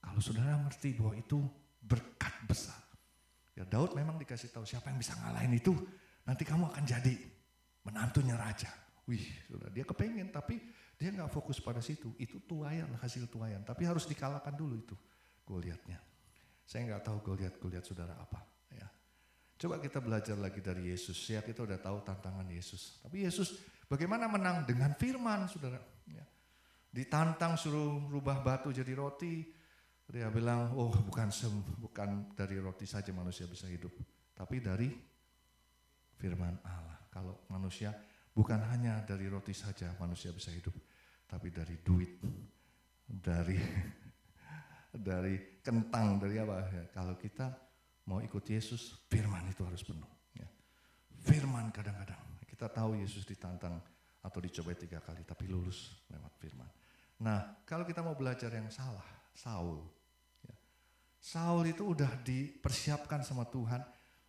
Kalau saudara ngerti bahwa itu berkat besar. Ya Daud memang dikasih tahu siapa yang bisa ngalahin itu. Nanti kamu akan jadi menantunya raja. Wih, saudara, dia kepengen tapi dia nggak fokus pada situ. Itu tuayan, hasil tuayan. Tapi harus dikalahkan dulu itu Goliatnya. Saya nggak tahu Goliat saudara apa. Ya. Coba kita belajar lagi dari Yesus. Ya kita udah tahu tantangan Yesus. Tapi Yesus bagaimana menang? Dengan firman, saudara. Ya. Ditantang suruh rubah batu jadi roti. Dia bilang, bukan dari roti saja manusia bisa hidup. Tapi dari firman Allah. Kalau manusia bukan hanya dari roti saja manusia bisa hidup, tapi dari duit, dari kentang, dari apa? Ya, kalau kita mau ikut Yesus, firman itu harus penuh. Ya. Firman kadang-kadang kita tahu Yesus ditantang atau dicobai 3 kali, tapi lulus lewat firman. Nah, kalau kita mau belajar yang salah, Saul. Ya. Saul itu udah dipersiapkan sama Tuhan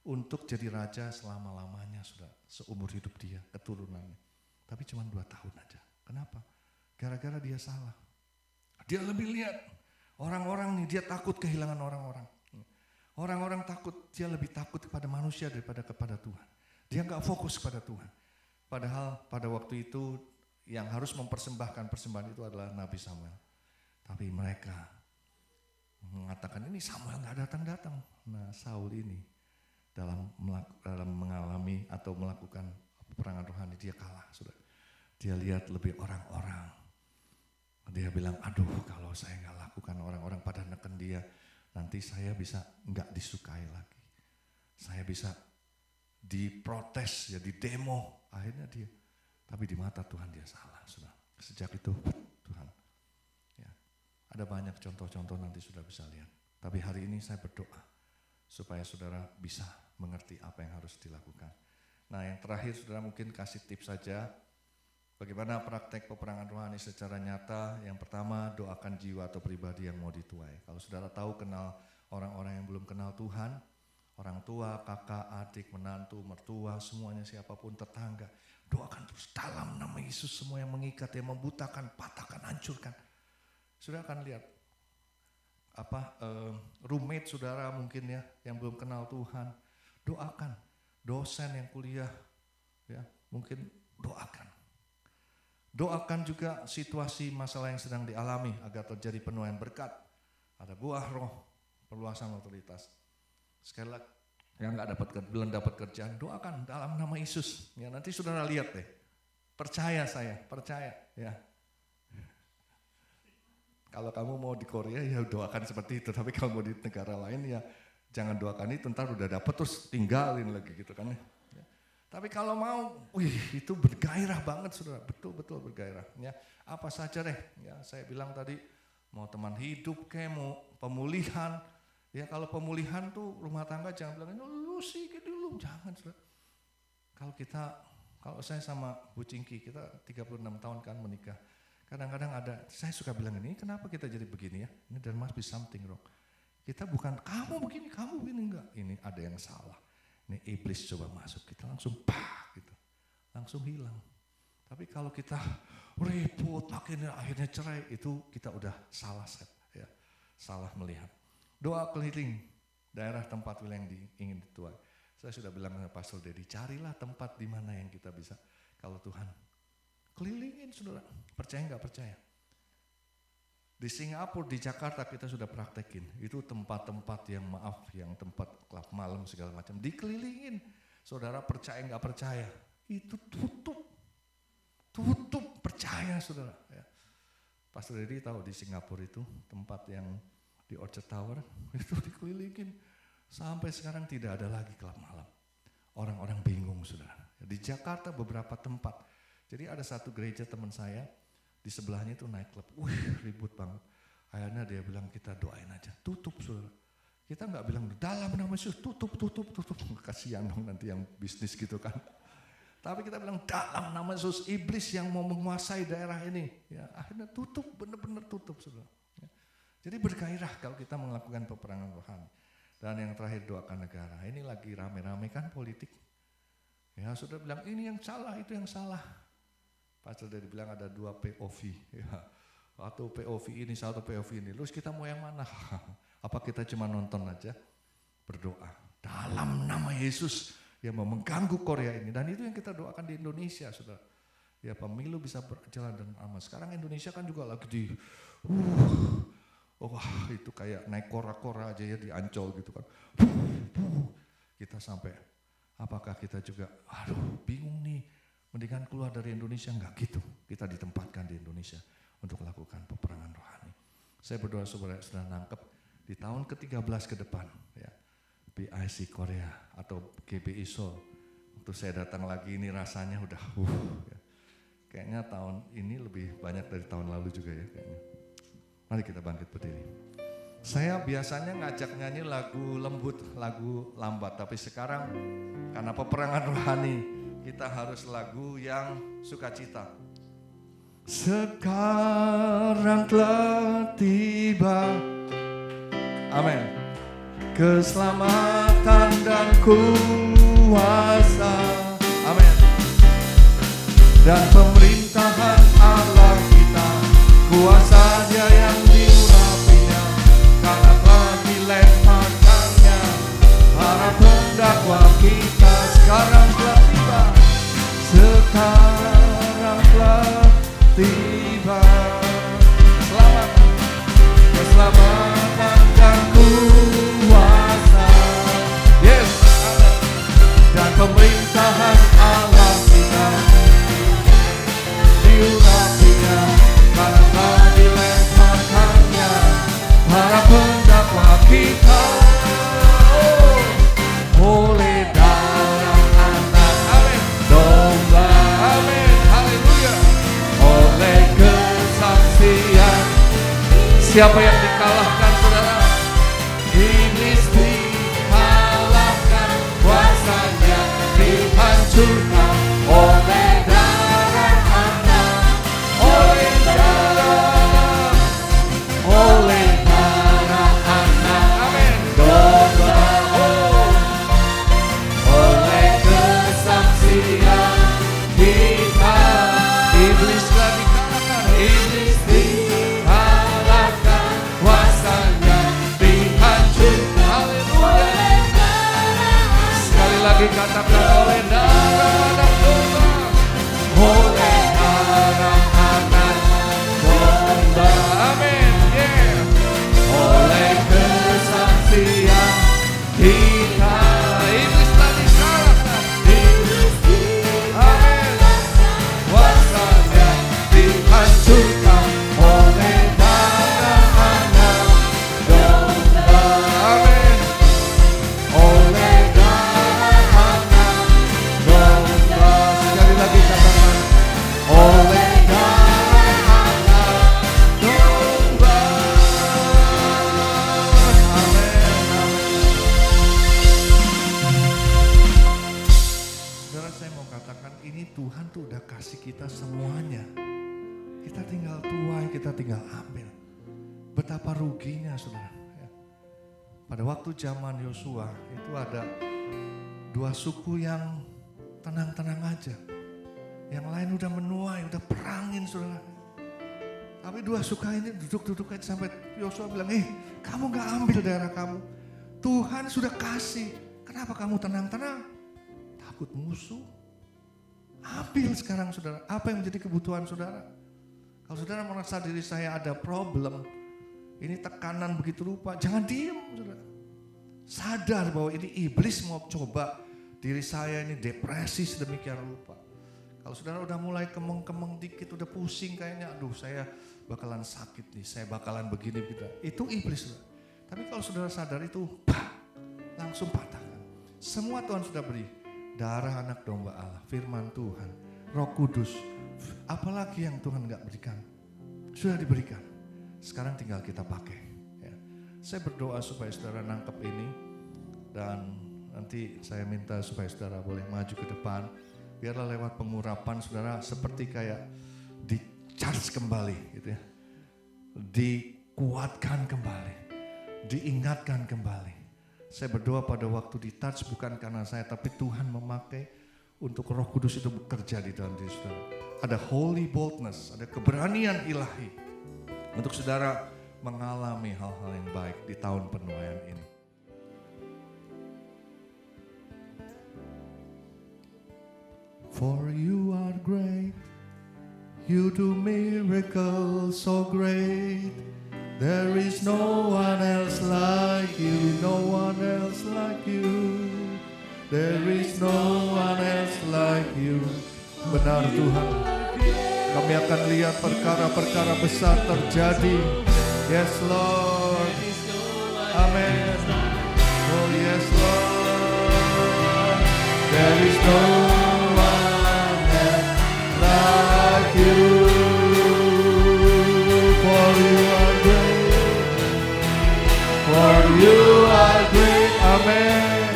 untuk jadi raja selama-lamanya, sudah seumur hidup dia, keturunannya. Tapi cuma 2 tahun aja. Kenapa? Gara-gara dia salah. Dia lebih lihat orang-orang nih, dia takut kehilangan orang-orang. Orang-orang takut, dia lebih takut kepada manusia daripada kepada Tuhan. Dia nggak fokus pada Tuhan. Padahal pada waktu itu yang harus mempersembahkan persembahan itu adalah Nabi Samuel. Tapi mereka mengatakan ini Samuel nggak datang-datang. Nah, Saul ini dalam mengalami atau melakukan peperangan rohani dia kalah, sudah. Dia lihat lebih orang-orang. Dia bilang, aduh kalau saya nggak lakukan, orang-orang pada neken dia, nanti saya bisa nggak disukai lagi. Saya bisa diprotes, ya didemo. Akhirnya dia, tapi di mata Tuhan dia salah, sudah. Sejak itu Tuhan, ya, ada banyak contoh-contoh nanti sudah bisa lihat. Tapi hari ini saya berdoa supaya saudara bisa mengerti apa yang harus dilakukan. Nah, yang terakhir saudara mungkin kasih tips saja. Bagaimana praktek peperangan rohani secara nyata? Yang pertama, doakan jiwa atau pribadi yang mau dituai. Kalau saudara tahu kenal orang-orang yang belum kenal Tuhan, orang tua, kakak, adik, menantu, mertua, semuanya siapapun, tetangga, doakan terus dalam nama Yesus semua yang mengikat, yang membutakan, patahkan, hancurkan. Saudara akan lihat roommate saudara mungkin ya yang belum kenal Tuhan, doakan. Dosen yang kuliah ya, mungkin doakan. Doakan juga situasi masalah yang sedang dialami agar terjadi penuaian berkat. Ada buah roh, perluasan otoritas. Sekali lagi, yang belum dapat kerjaan, doakan dalam nama Yesus. Ya, nanti saudara lihat deh. Percaya saya, percaya ya. Kalau kamu mau di Korea ya doakan seperti itu, tapi kalau mau di negara lain ya jangan doakan itu, ntar udah dapat terus tinggalin lagi gitu kan ya. Tapi kalau mau, itu bergairah banget saudara, betul-betul bergairah. Ya, apa saja deh, ya saya bilang tadi, mau teman hidup kayak mau pemulihan. Ya kalau pemulihan tuh rumah tangga jangan bilang, lu sih dulu, jangan saudara. Kalau saya sama Bu Cingki, kita 36 tahun kan menikah. Kadang-kadang saya suka bilang ini, kenapa kita jadi begini ya? Ini there must be something wrong. Kita bukan kamu begini enggak. Ini ada yang salah. Ini iblis coba masuk, kita langsung gitu, langsung hilang. Tapi kalau kita ribut, makin akhirnya cerai, itu kita udah salah set, ya, salah melihat. Doa keliling daerah tempat wilayah yang ingin dituai. Saya sudah bilang sama Pastor Dedi, carilah tempat di mana yang kita bisa. Kalau Tuhan kelilingin saudara, percaya nggak percaya? Di Singapura, di Jakarta kita sudah praktekin. Itu tempat-tempat yang yang tempat klub malam segala macam. Dikelilingin. Saudara percaya nggak percaya? Itu tutup. Percaya saudara. Ya. Pastor Dedi tahu di Singapura itu tempat yang di Orchard Tower. Itu dikelilingin. Sampai sekarang tidak ada lagi klub malam. Orang-orang bingung saudara. Di Jakarta beberapa tempat. Jadi ada satu gereja teman saya. Di sebelahnya itu nightclub, ribut banget. Akhirnya dia bilang kita doain aja, tutup saudara. Kita nggak bilang dalam nama Yesus tutup. Kasihan dong nanti yang bisnis gitu kan. Tapi kita bilang dalam nama Yesus, iblis yang mau menguasai daerah ini. Ya, akhirnya tutup, benar-benar tutup saudara. Ya. Jadi bergairah kalau kita melakukan peperangan rohani. Dan yang terakhir doakan negara. Ini lagi rame-rame kan politik. Ya sudah bilang ini yang salah, itu yang salah. Pastor dari bilang ada 2 POV, ya. Satu POV ini, satu POV ini. Terus kita mau yang mana? Apa kita cuma nonton aja? Berdoa dalam nama Yesus yang mau mengganggu Korea ini. Dan itu yang kita doakan di Indonesia, saudara. Ya pemilu bisa berjalan dan aman. Sekarang Indonesia kan juga lagi itu kayak naik kora-kora aja ya di Ancol gitu kan. Kita sampai, apakah kita juga, bingung nih. Mendingan keluar dari Indonesia, enggak gitu. Kita ditempatkan di Indonesia untuk melakukan peperangan rohani. Saya berdoa supaya sudah nangkep di tahun ke-13 ke depan, ya, BIC Korea atau GBI Seoul. Waktu saya datang lagi ini rasanya udah, ya. Kayaknya tahun ini lebih banyak dari tahun lalu juga ya kayaknya. Mari kita bangkit berdiri. Saya biasanya ngajak nyanyi lagu lembut, lagu lambat. Tapi sekarang karena peperangan rohani, kita harus lagu yang sukacita. Sekarang telah tiba, amin, keselamatan dan kuasa, amin, dan pemerintahan Allah kita, kuasa Dia yang diurapinya, karena telah dilemparkannya para pendakwa kita. Sekarang telah tiba, sekarang telah tiba, keselamatan dan kuasa, yes, dan pemerintahan Allah kita diurapinya, karena telah dilemparkannya para pendakwa kita. Oleh darah anak, amin, domba, amin, haleluya, oleh kesaksian. Siapa yang dikalahkan, saudara? Iblis dikalahkan, kuasanya dihancurkan oleh darah anak, oleh darah anak, amin, domba, oleh kesaksian kita. Iblis telah dikalahkan, iblis dikalahkan, kuasanya dihancurkan. Haleluya. Sekali lagi katakan, oleh darah anak domba, oleh darah anak domba, amin, yeah, oleh kesaksian kita. Iblis telah dikalahkan, iblis dikalahkan, kuasanya dihancurkan oleh darah anak domba, amin, oleh darah anak domba. Sekali lagi katakan, oleh darah anak domba, amin. Saudara, saya mau katakan ini Tuhan tuh udah kasih kita semuanya. Kita tinggal tuai, kita tinggal ambil. Betapa ruginya, saudara. Ya. Pada waktu zaman Yosua itu ada dua suku yang tenang-tenang aja. Yang lain udah menuai, udah perangin, saudara. Tapi dua suku ini duduk-duduk aja sampai Yosua bilang, kamu gak ambil daerah kamu. Tuhan sudah kasih. Kenapa kamu tenang-tenang? Takut musuh. Ambil sekarang, saudara. Apa yang menjadi kebutuhan saudara? Kalau saudara merasa diri saya ada problem, ini tekanan begitu rupa, jangan diem, saudara. Sadar bahwa ini iblis mau coba diri saya ini depresi sedemikian rupa. Kalau saudara udah mulai kemeng-kemeng dikit, udah pusing kayaknya, aduh saya bakalan sakit nih, saya bakalan begini gitu. Itu iblis, saudara. Tapi kalau saudara sadar itu, langsung patahkan. Semua Tuhan sudah beri. Darah anak domba Allah, firman Tuhan, Roh Kudus. Apalagi yang Tuhan gak berikan? Sudah diberikan. Sekarang tinggal kita pakai. Ya. Saya berdoa supaya saudara nangkep ini. Dan nanti saya minta supaya saudara boleh maju ke depan. Biarlah lewat pengurapan saudara seperti kayak di-charge kembali gitu ya. Dikuatkan kembali. Diingatkan kembali. Saya berdoa pada waktu di-touch bukan karena saya, tapi Tuhan memakai untuk Roh Kudus itu bekerja di dalam diri saudara. Ada holy boldness, ada keberanian ilahi untuk saudara mengalami hal-hal yang baik di tahun penuaian ini. For you are great, you do miracles so great. There is no one else like you, no one else like you. There is no one else like you. Benar Tuhan, kami akan lihat perkara-perkara besar terjadi. Yes Lord, amen. Oh yes Lord, there is no one else like you. For you are great, you are great. Amen.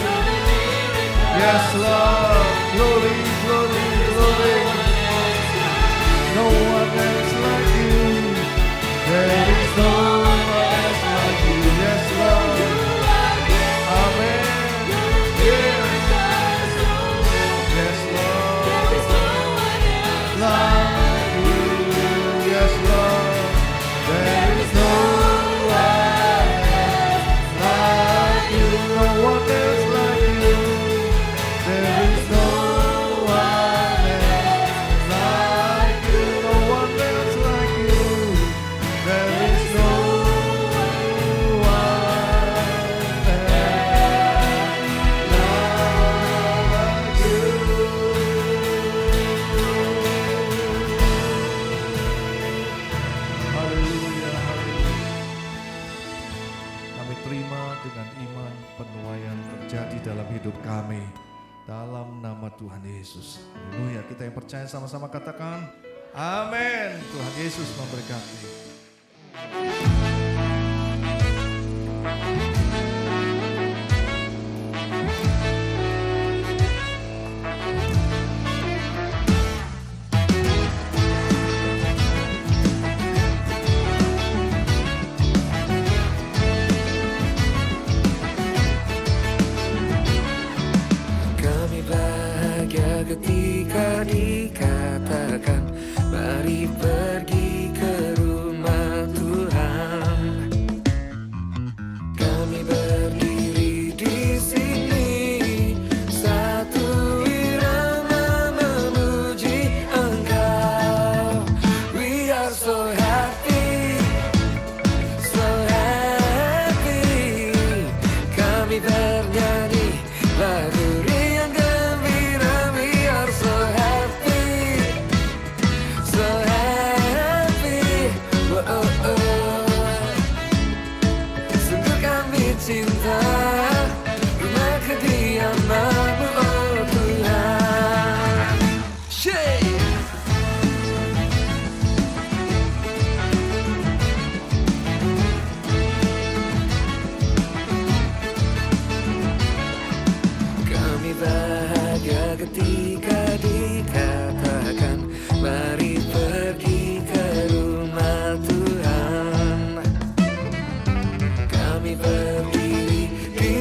Yes, Lord. Glory, glory, glory. No one else like you. There is no one else like you. Yes, Lord. Amen. Yes, yes, Lord. Like you. Yes, Lord. There is no one else like you. No one else like you. There is no one else like you. No one else like you. There is no Haleluya, haleluya. Kami terima dengan iman penuaian terjadi dalam hidup kami. Dalam nama Tuhan Yesus. Haleluya. Kita yang percaya sama-sama katakan, amin. Tuhan Yesus memberkati. Kami bahagia ketika dikatakan, mari pergi ke rumah Tuhan. Kami berdiri di sini, satu irama memuji Engkau. We are so happy, so happy. Kami bernyanyi lagu riang gembira. We are so happy, so happy. Oh, oh, oh. Sungguh kami cinta rumah kediaman-Mu, oh Tuhan. Shake. Kami bahagia ketika dikatakan, mari pergi ke rumah Tuhan. Kami berdiri di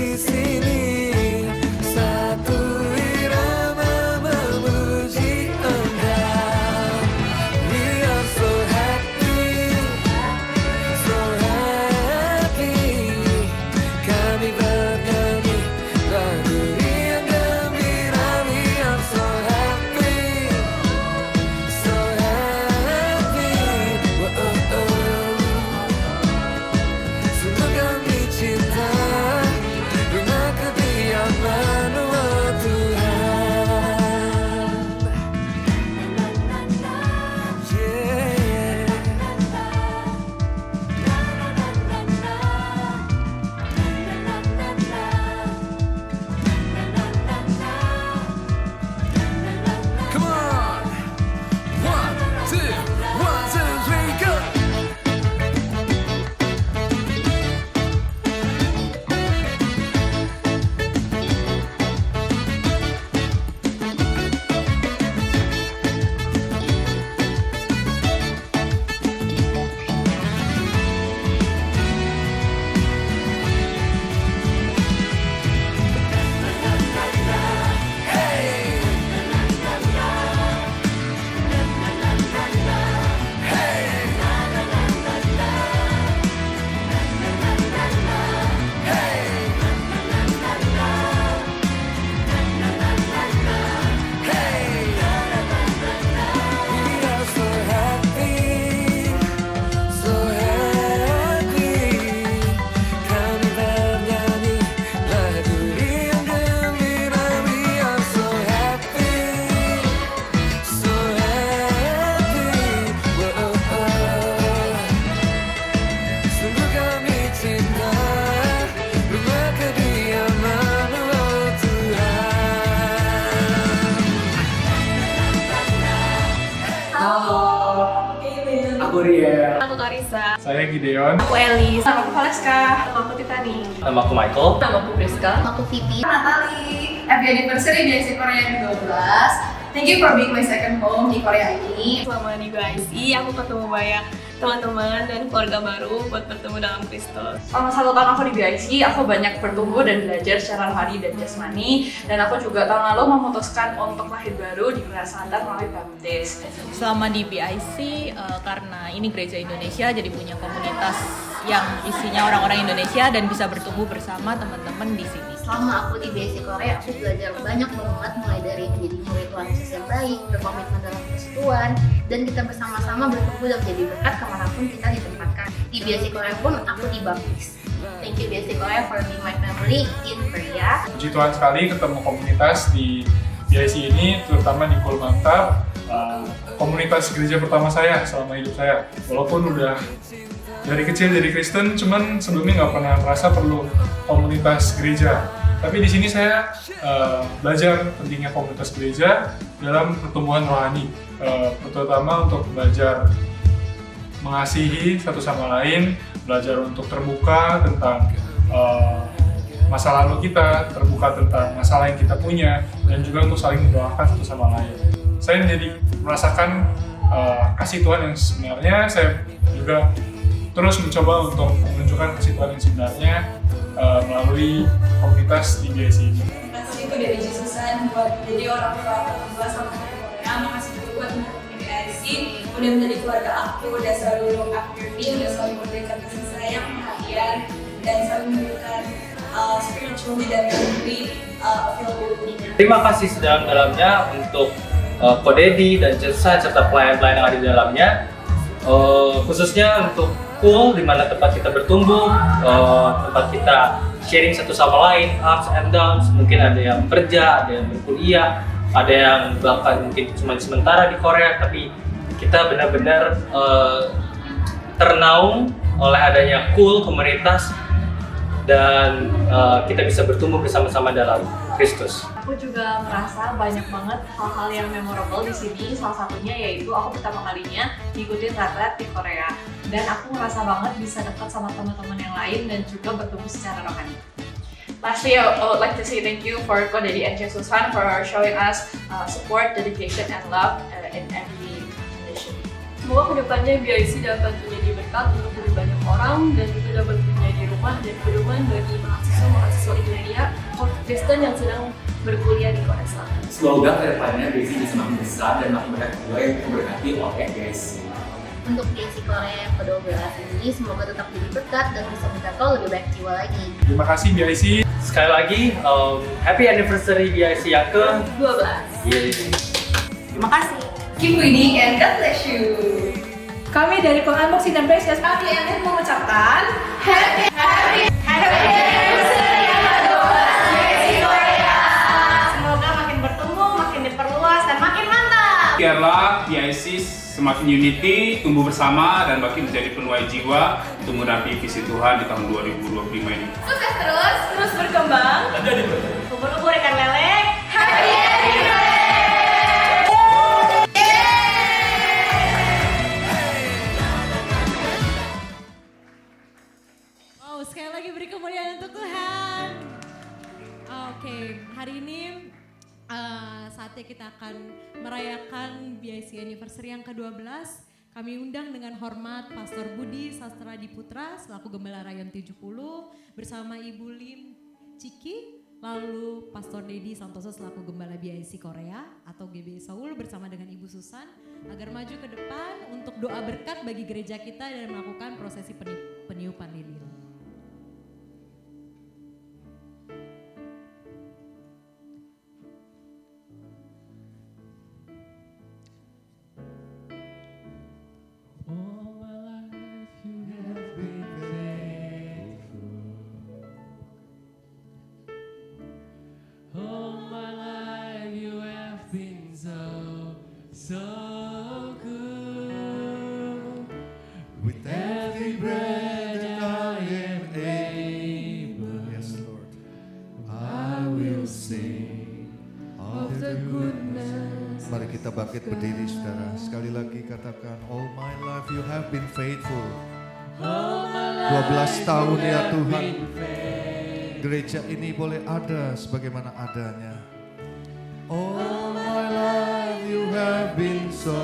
Uriel. Aku Karisa. Saya Gideon. Aku Elis. Nama aku Valeska. Nama aku Tiffany. Nama aku Michael. Nama aku Priska. Nama aku Vivi. Natali. Happy anniversary BIC Korea yang ke-12. Thank you for being my second home di Korea ini. Selama di BIC, aku ketemu banyak teman-teman dan keluarga baru buat bertemu dalam Kristus. Selama 1 tahun aku di BIC, aku banyak bertumbuh dan belajar secara rohani dan jasmani. Dan aku juga tahun lalu memutuskan untuk lahir baru di Korea Selatan melalui baptis. Selama di BIC, karena ini gereja Indonesia, jadi punya komunitas yang isinya orang-orang Indonesia dan bisa bertumbuh bersama teman-teman di sini. Selama aku di BIC Korea, aku belajar banyak banget, mulai dari menjadi murid Tuhan Yesus yang baik, berkomitmen dalam persekutuan, dan kita bersama-sama bertumbuh dan menjadi berkat kemanapun kita ditempatkan. Di BIC Korea pun aku dibaptis. Thank you BIC Korea for being my family in Korea. Puji Tuhan sekali ketemu komunitas di BIC ini, terutama di Kulmantar, komunitas gereja pertama saya selama hidup saya. Walaupun udah dari kecil jadi Kristen, cuman sebelumnya nggak pernah merasa perlu komunitas gereja. Tapi di sini saya belajar pentingnya komunitas gereja dalam pertumbuhan rohani, terutama untuk belajar mengasihi satu sama lain, belajar untuk terbuka tentang masa lalu kita, terbuka tentang masalah yang kita punya, dan juga untuk saling mendoakan satu sama lain. Saya menjadi merasakan kasih Tuhan yang sebenarnya. Saya juga terus mencoba untuk menunjukkan kasih Tuhan yang sebenarnya melalui komunitas di BIC ini. Makasih itu dari Jesusan buat jadi orang tua aku sampai ke Korea. Makasih juga buat teman-teman BIC udah menjadi keluarga aku, udah selalu look after me, udah selalu memberikan kasih sayang, perhatian, dan selalu memberikan spiritually dan mentally availability. Terima kasih sedalam-dalamnya untuk Ko Dedi dan Jesusan serta pelayan-pelayan yang ada di dalamnya. Khususnya untuk Cool, di mana tempat kita bertumbuh, tempat kita sharing satu sama lain, ups and downs. Mungkin ada yang kerja, ada yang berkuliah, ada yang bahkan mungkin cuma sementara di Korea, tapi kita benar-benar ternaung oleh adanya Cool komunitas, dan kita bisa bertumbuh bersama-sama dalam Kristus. Aku juga merasa banyak banget hal-hal yang memorable di sini. Salah satunya yaitu aku pertama kalinya ngikutin retret di Korea. Dan aku merasa banget bisa dekat sama teman-teman yang lain dan juga bertumbuh secara rohani. Lastly, I would like to say thank you for Ko Dedi and Jesusan for showing us support, dedication, and love in every condition. Semoga kedepannya BIC dapat menjadi berkat untuk lebih banyak orang dan juga dapat menjadi rumah dan pedoman bagi mahasiswa Indonesia Kristen yang sedang berkuliah di Korea Selatan. Semoga kedepannya BIC bisa semakin besar dan makin banyak juga yang diberkati oleh BIC. Untuk BIC Korea yang ke-12 ini, semoga tetap jadi berkat dan bisa menjangkau lebih banyak jiwa lagi. Terima kasih BIC. Sekali lagi, happy anniversary BIC yang ke-12. Terima kasih. Keep winning and God bless you. Kami dari Unboxing dan Precious, kami ingin mengucapkan Happy Anniversary yang ke-12 BIC Korea. Semoga makin bertumbuh, makin diperluas, dan makin mantap. Biarlah BIC semakin unity, tumbuh bersama, dan makin menjadi penuai jiwa untuk menggenapi visi Tuhan di tahun 2025 ini. Sukses terus berkembang. Ubur-ubur ikan lele. Happy Anniversary. Wow, sekali lagi beri kemuliaan untuk Tuhan. Oke, hari ini saatnya kita akan merayakan BIC Anniversary yang ke-12. Kami undang dengan hormat Pastor Budi Sastra Diputra selaku Gembala Rayon 70 bersama Ibu Lim Ciki, lalu Pastor Dedi Santoso selaku Gembala BIC Korea atau GB Seoul bersama dengan Ibu Susan agar maju ke depan untuk doa berkat bagi gereja kita dan melakukan prosesi peniupan lilin. All my life you have been faithful. All my life you have been so good. With every breath that I am able, Yes, Lord. I will sing of the goodness. Mari kita kita bangkit berdiri saudara. Sekali lagi katakan, all my life you have been faithful. 12 tahun ya Tuhan. Gereja ini boleh ada sebagaimana adanya. All my life you have been so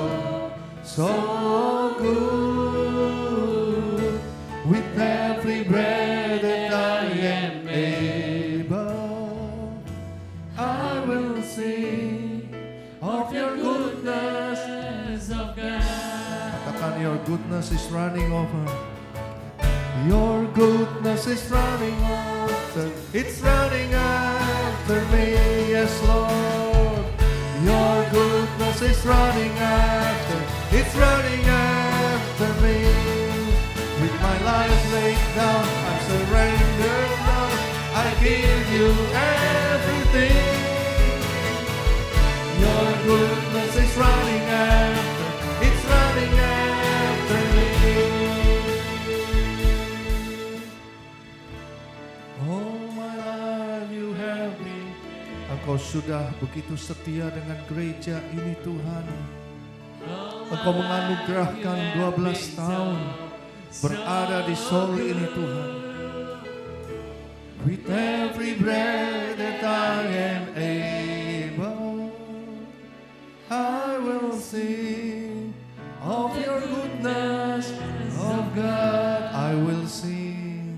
good. With every breath that I am able, I will sing of your goodness of God. Katakan, your goodness is running over. Your goodness is running after. It's running after me, yes Lord. Your goodness is running after. It's running after me. With my life laid down, I'm surrendered now. I give you everything. Your goodness is running after. It's running after me. All my life you have been. Engkau sudah begitu setia dengan gereja ini Tuhan. Engkau menganugerahkan 12 tahun berada di Seoul ini Tuhan. With every breath that I am able, I will sing of your goodness of God. I will sing,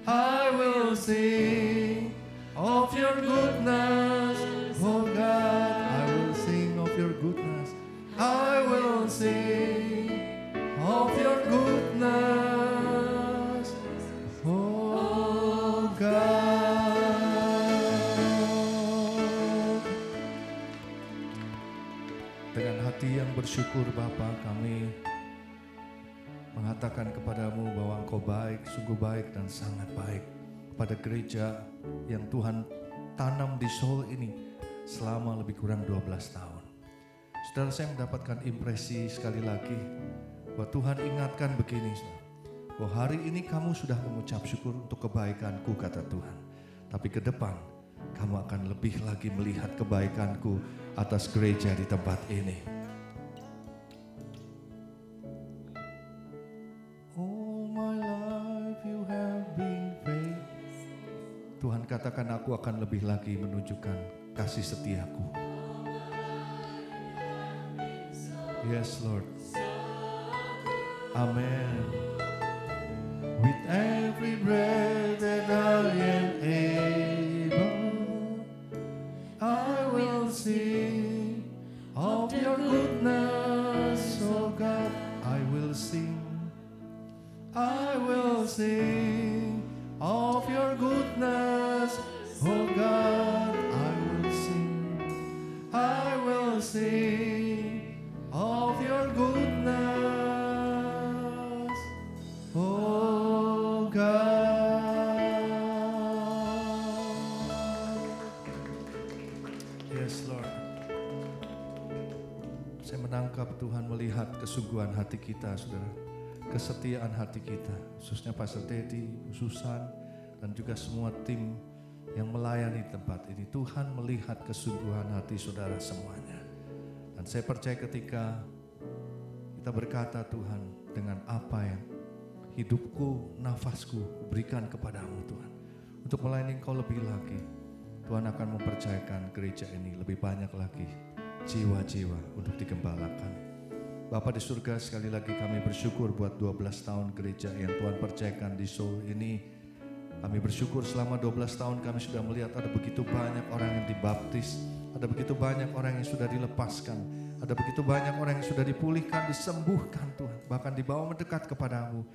I will sing of your goodness of God. I will sing of your goodness. I will sing of your goodness, oh God. Dengan hati yang bersyukur Bapa, kami mengatakan kepadamu bahwa Engkau baik, sungguh baik dan sangat baik kepada gereja yang Tuhan tanam di Seoul ini selama lebih kurang 12 tahun. Saudara, saya mendapatkan impresi sekali lagi bahwa Tuhan ingatkan begini, bahwa hari ini kamu sudah mengucap syukur untuk kebaikanku, kata Tuhan. Tapi ke depan kamu akan lebih lagi melihat kebaikanku atas gereja di tempat ini. All my life you have been faithful. Tuhan katakan, aku akan lebih lagi menunjukkan kasih setiaku. Yes Lord. Amen. With every breath that I am able, I will sing of your goodness, oh God. I will sing, I will sing of your goodness, oh God. I will sing, I will sing of your goodness, oh God. Yes Lord. Saya menangkap Tuhan melihat kesungguhan hati kita, saudara. Kesetiaan hati kita, khususnya Pastor Teddy, Susan, dan juga semua tim yang melayani tempat ini. Tuhan melihat kesungguhan hati saudara semuanya. Dan saya percaya ketika kita berkata, Tuhan, dengan apa yang hidupku, nafasku berikan kepadamu Tuhan, untuk melayani Engkau lebih lagi, Tuhan akan mempercayakan gereja ini lebih banyak lagi jiwa-jiwa untuk digembalakan. Bapa di surga, sekali lagi kami bersyukur buat 12 tahun gereja yang Tuhan percayakan di Seoul ini. Kami bersyukur selama 12 tahun kami sudah melihat ada begitu banyak orang yang dibaptis, ada begitu banyak orang yang sudah dilepaskan, ada begitu banyak orang yang sudah dipulihkan, disembuhkan Tuhan, bahkan dibawa mendekat kepadamu.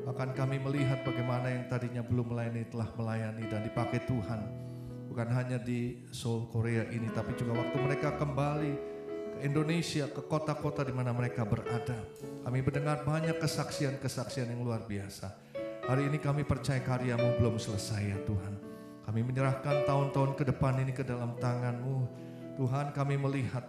Bahkan kami melihat bagaimana yang tadinya belum melayani telah melayani dan dipakai Tuhan. Bukan hanya di Seoul, Korea ini, tapi juga waktu mereka kembali ke Indonesia, ke kota-kota di mana mereka berada. Kami mendengar banyak kesaksian-kesaksian yang luar biasa. Hari ini kami percaya karyamu belum selesai ya Tuhan. Kami menyerahkan tahun-tahun ke depan ini ke dalam tangan-Mu. Tuhan, kami melihat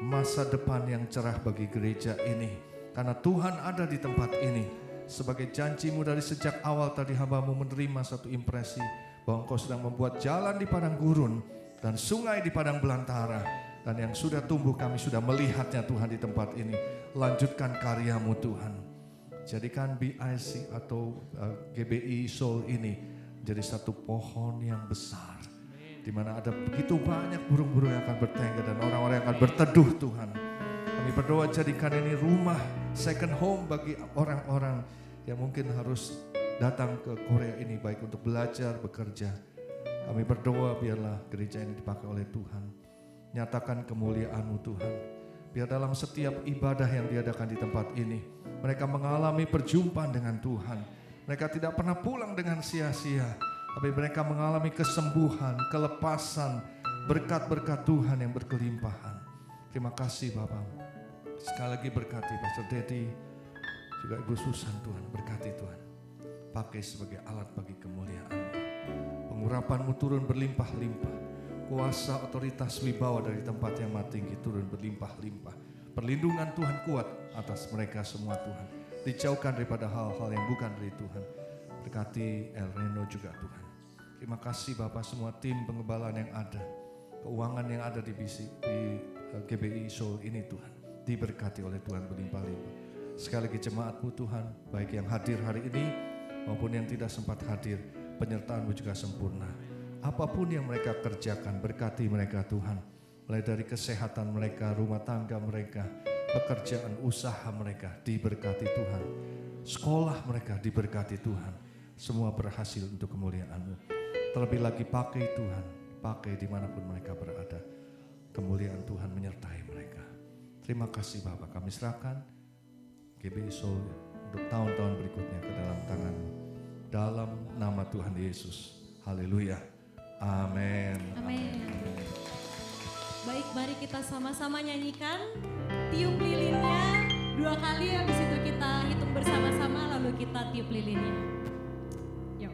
masa depan yang cerah bagi gereja ini. Karena Tuhan ada di tempat ini. Sebagai janji-Mu dari sejak awal tadi hamba-Mu menerima satu impresi bahwa Engkau sedang membuat jalan di padang gurun dan sungai di padang belantara. Dan yang sudah tumbuh kami sudah melihatnya Tuhan di tempat ini. Lanjutkan karya-Mu Tuhan. Jadikan BIC atau GBI Soul ini jadi satu pohon yang besar. Di mana ada begitu banyak burung-burung yang akan bertengger dan orang-orang yang akan berteduh Tuhan. Kami berdoa jadikan ini rumah, second home bagi orang-orang yang mungkin harus datang ke Korea ini baik untuk belajar, bekerja. Kami berdoa biarlah gereja ini dipakai oleh Tuhan. Nyatakan kemuliaan-Mu Tuhan. Biar dalam setiap ibadah yang diadakan di tempat ini, mereka mengalami perjumpaan dengan Tuhan. Mereka tidak pernah pulang dengan sia-sia, tapi mereka mengalami kesembuhan, kelepasan, berkat-berkat Tuhan yang berkelimpahan. Terima kasih Bapak. Sekali lagi berkati Pastor Dedi, juga Ibu Susan Tuhan, berkati Tuhan. Pakai sebagai alat bagi kemuliaan-Mu. Pengurapan-Mu turun berlimpah-limpah. Kuasa, otoritas, wibawa dari tempat yang maha tinggi turun berlimpah-limpah. Perlindungan Tuhan kuat atas mereka semua Tuhan. Dijauhkan daripada hal-hal yang bukan dari Tuhan. Berkati El Reno juga Tuhan. Terima kasih Bapak semua tim pengembalaan yang ada. Keuangan yang ada di GBI Soul ini Tuhan. Diberkati oleh Tuhan berlimpah-limpah. Sekali lagi jemaat-Mu Tuhan, baik yang hadir hari ini maupun yang tidak sempat hadir, penyertaan-Mu juga sempurna. Apapun yang mereka kerjakan, berkati mereka Tuhan. Mulai dari kesehatan mereka, rumah tangga mereka, pekerjaan usaha mereka diberkati Tuhan. Sekolah mereka diberkati Tuhan. Semua berhasil untuk kemuliaan-Mu. Terlebih lagi pakai Tuhan, pakai dimanapun mereka berada. Kemuliaan Tuhan menyertai mereka. Terima kasih Bapak, kami serahkan GBI Soul untuk tahun-tahun berikutnya ke dalam tangan-Mu. Dalam nama Tuhan Yesus. Haleluya. Amin. Amin. Baik, mari kita sama-sama nyanyikan tiup lilinnya 2 kali, habis itu kita hitung bersama-sama lalu kita tiup lilinnya. Yuk.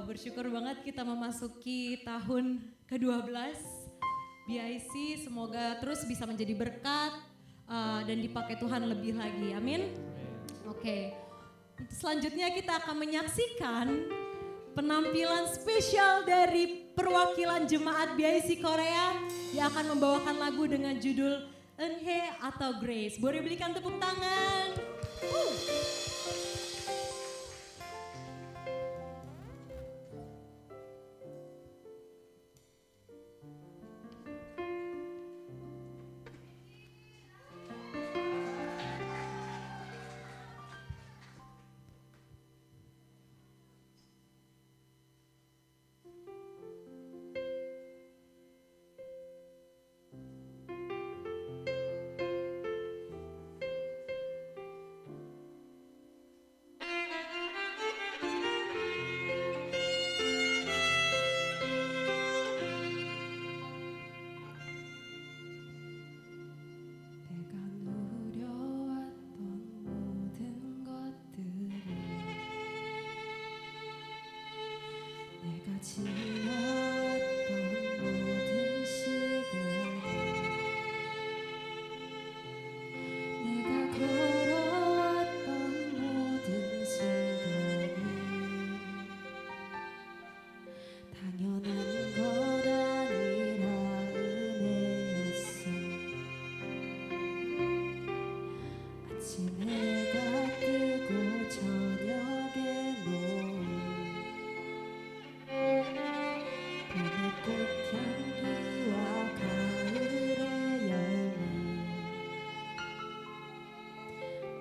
Bersyukur banget kita memasuki tahun ke-12 BIC, semoga terus bisa menjadi berkat dan dipakai Tuhan lebih lagi, amin. Oke, selanjutnya kita akan menyaksikan penampilan spesial dari perwakilan jemaat BIC Korea yang akan membawakan lagu dengan judul Eunhae atau Grace. Boleh berikan tepuk tangan.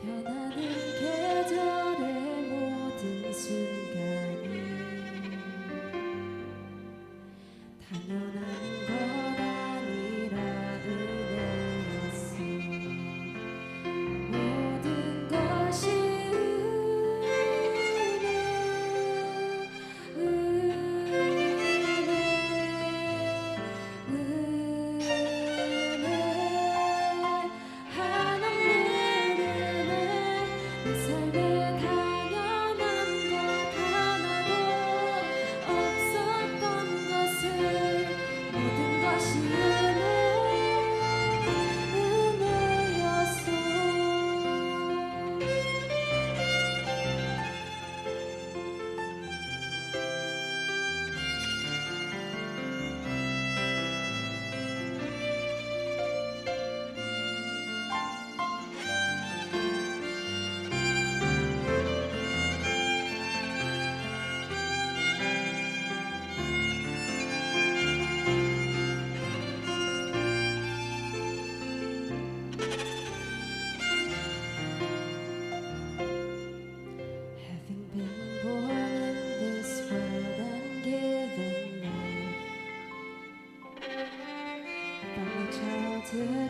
변하는 계절의 모든 순간이 당연한 건 아니라 은혜였어. 모든 것이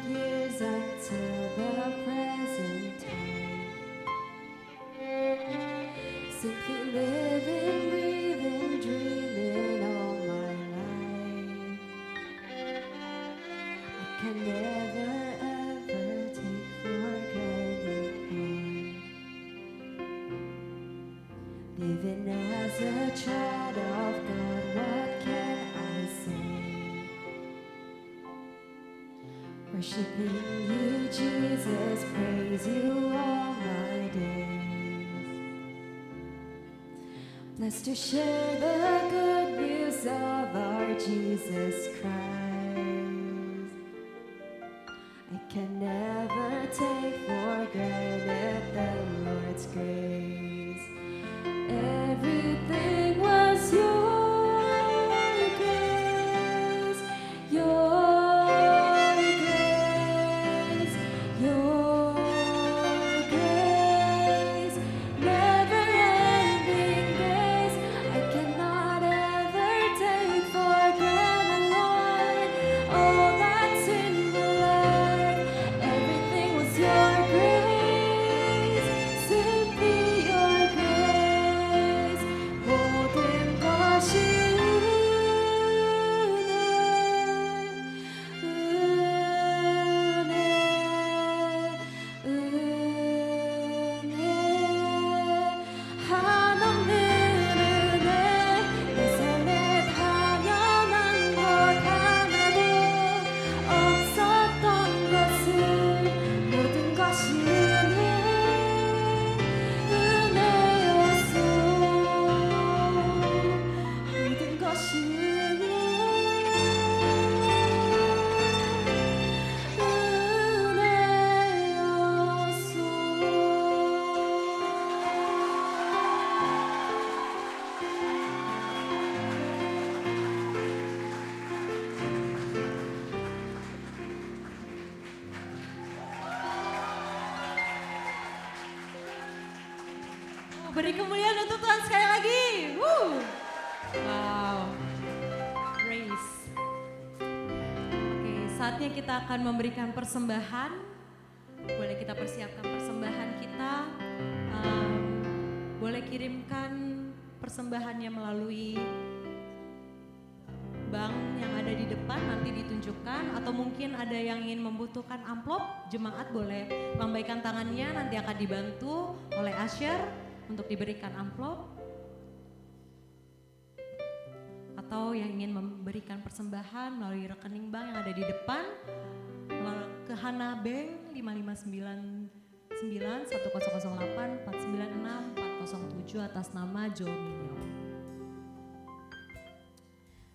years until the present time, simply living, breathing, dreaming all my life. I can never ever take for granted more. Living as a child of God, what can I say? Worshiping you, Jesus, praise you all my days. Blessed to share the good news of our Jesus Christ. I can never take for granted the Lord's grace. Everything was your grace, your grace, never-ending grace. I cannot ever take for granted, Lord, all that's in the Lord. Everything was your grace, simply your grace. 모든 것이 beri kemuliaan untuk Tuhan sekali lagi. Woo. Wow. Grace. Oke, saatnya kita akan memberikan persembahan. Boleh kita persiapkan persembahan kita. Boleh kirimkan persembahannya melalui bank yang ada di depan, nanti ditunjukkan. Atau mungkin ada yang ingin membutuhkan amplop, jemaat boleh lambaikan tangannya, nanti akan dibantu oleh Asher untuk diberikan amplop. Atau yang ingin memberikan persembahan melalui rekening bank yang ada di depan ke Hana Bank 5591008496407 atas nama Jominyo.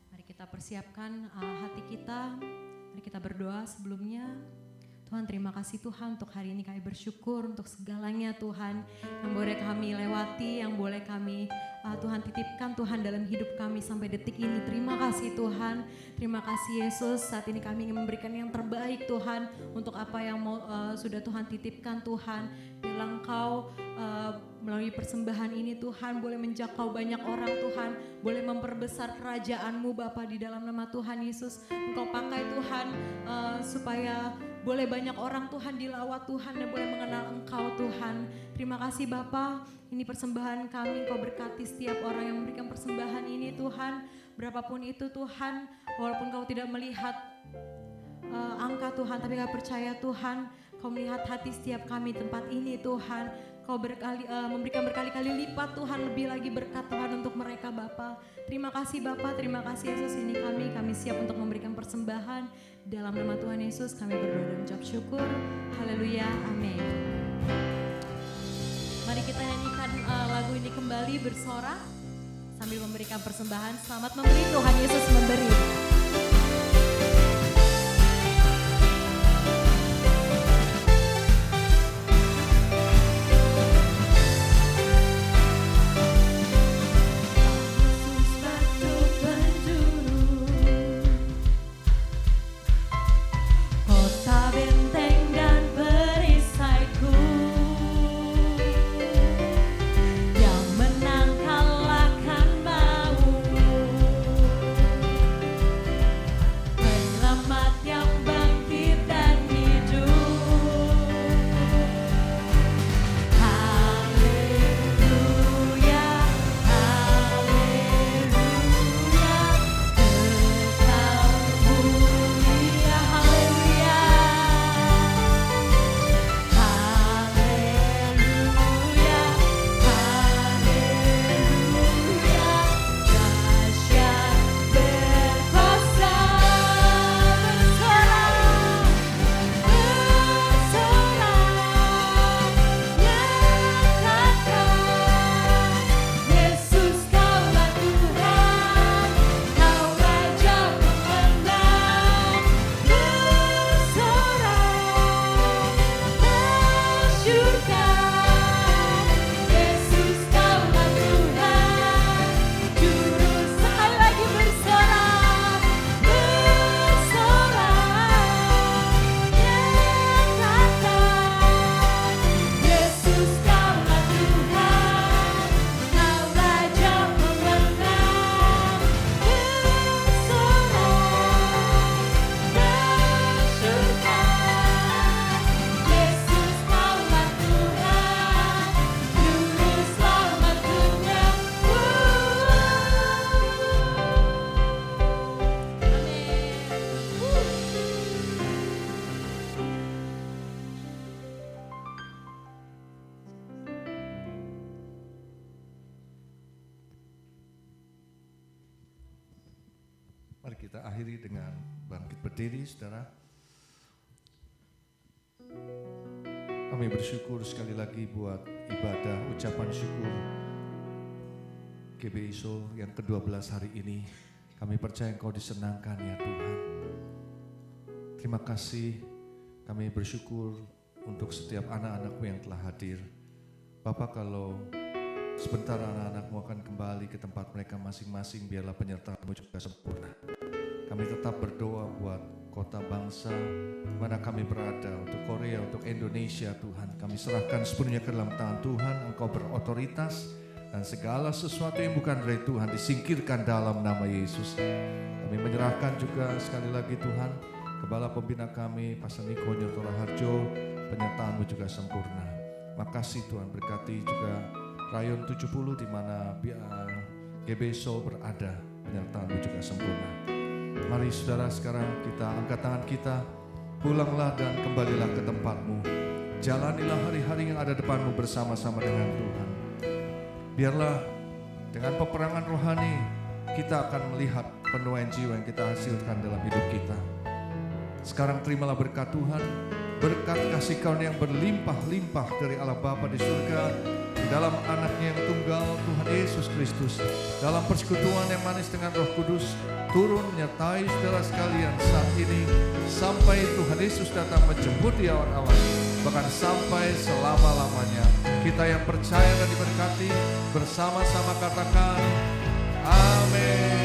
Mari kita persiapkan hati kita, mari kita berdoa sebelumnya. Tuhan, terima kasih Tuhan untuk hari ini, kami bersyukur untuk segalanya Tuhan yang boleh kami lewati, yang boleh kami Tuhan titipkan Tuhan dalam hidup kami sampai detik ini. Terima kasih Tuhan, terima kasih Yesus. Saat ini kami ingin memberikan yang terbaik Tuhan untuk apa yang sudah Tuhan titipkan Tuhan. Biarlah Engkau melalui persembahan ini Tuhan boleh menjangkau banyak orang Tuhan, boleh memperbesar kerajaan-Mu Bapa di dalam nama Tuhan Yesus. Engkau pakai Tuhan supaya boleh banyak orang Tuhan dilawat Tuhan dan boleh mengenal Engkau Tuhan. Terima kasih Bapa, ini persembahan kami, Engkau berkati setiap orang yang memberikan persembahan ini Tuhan. Berapapun itu Tuhan, walaupun Kau tidak melihat angka Tuhan, tapi Kau percaya Tuhan, Kau melihat hati setiap kami tempat ini Tuhan. Kau memberikan berkali-kali lipat Tuhan, lebih lagi berkat Tuhan untuk mereka Bapa. Terima kasih Bapa, terima kasih Yesus, ini kami siap untuk memberikan persembahan. Dalam nama Tuhan Yesus kami berdoa dan ucap syukur. Haleluya, amin. Mari kita nyanyikan lagu ini kembali bersorak sambil memberikan persembahan. Selamat memberi, Tuhan Yesus memberi. Mari kita akhiri dengan bangkit berdiri, saudara. Kami bersyukur sekali lagi buat ibadah ucapan syukur GBI Seoul yang ke-12 hari ini. Kami percaya Engkau disenangkan ya Tuhan. Terima kasih, kami bersyukur untuk setiap anak-anak-Mu yang telah hadir. Bapak, kalau sebentar anak-anak-Mu akan kembali ke tempat mereka masing-masing, biarlah penyertaan-Mu juga sempurna. Kami tetap berdoa buat kota bangsa mana kami berada, untuk Korea, untuk Indonesia Tuhan. Kami serahkan sepenuhnya ke dalam tangan Tuhan, Engkau berotoritas dan segala sesuatu yang bukan dari Tuhan disingkirkan dalam nama Yesus. Kami menyerahkan juga sekali lagi Tuhan, Kepala Pembina kami, Pastor Niko Nyoto Raharjo, penyertaan-Mu juga sempurna. Makasih Tuhan, berkati juga Rayon 70 di mana GBI Seoul berada, penyertaan-Mu juga sempurna. Mari saudara, sekarang kita angkat tangan kita, pulanglah dan kembalilah ke tempat-Mu. Jalanilah hari-hari yang ada depan-Mu bersama-sama dengan Tuhan. Biarlah dengan peperangan rohani kita akan melihat penuaian jiwa yang kita hasilkan dalam hidup kita. Sekarang terimalah berkat Tuhan, berkat kasih karunia yang berlimpah-limpah dari Allah Bapa di surga, dalam anaknya yang tunggal Tuhan Yesus Kristus, dalam persekutuan yang manis dengan Roh Kudus, turun menyertai saudara sekalian saat ini sampai Tuhan Yesus datang menjemput di awan-awan, bahkan sampai selama-lamanya. Kita yang percaya dan diberkati bersama-sama katakan amin.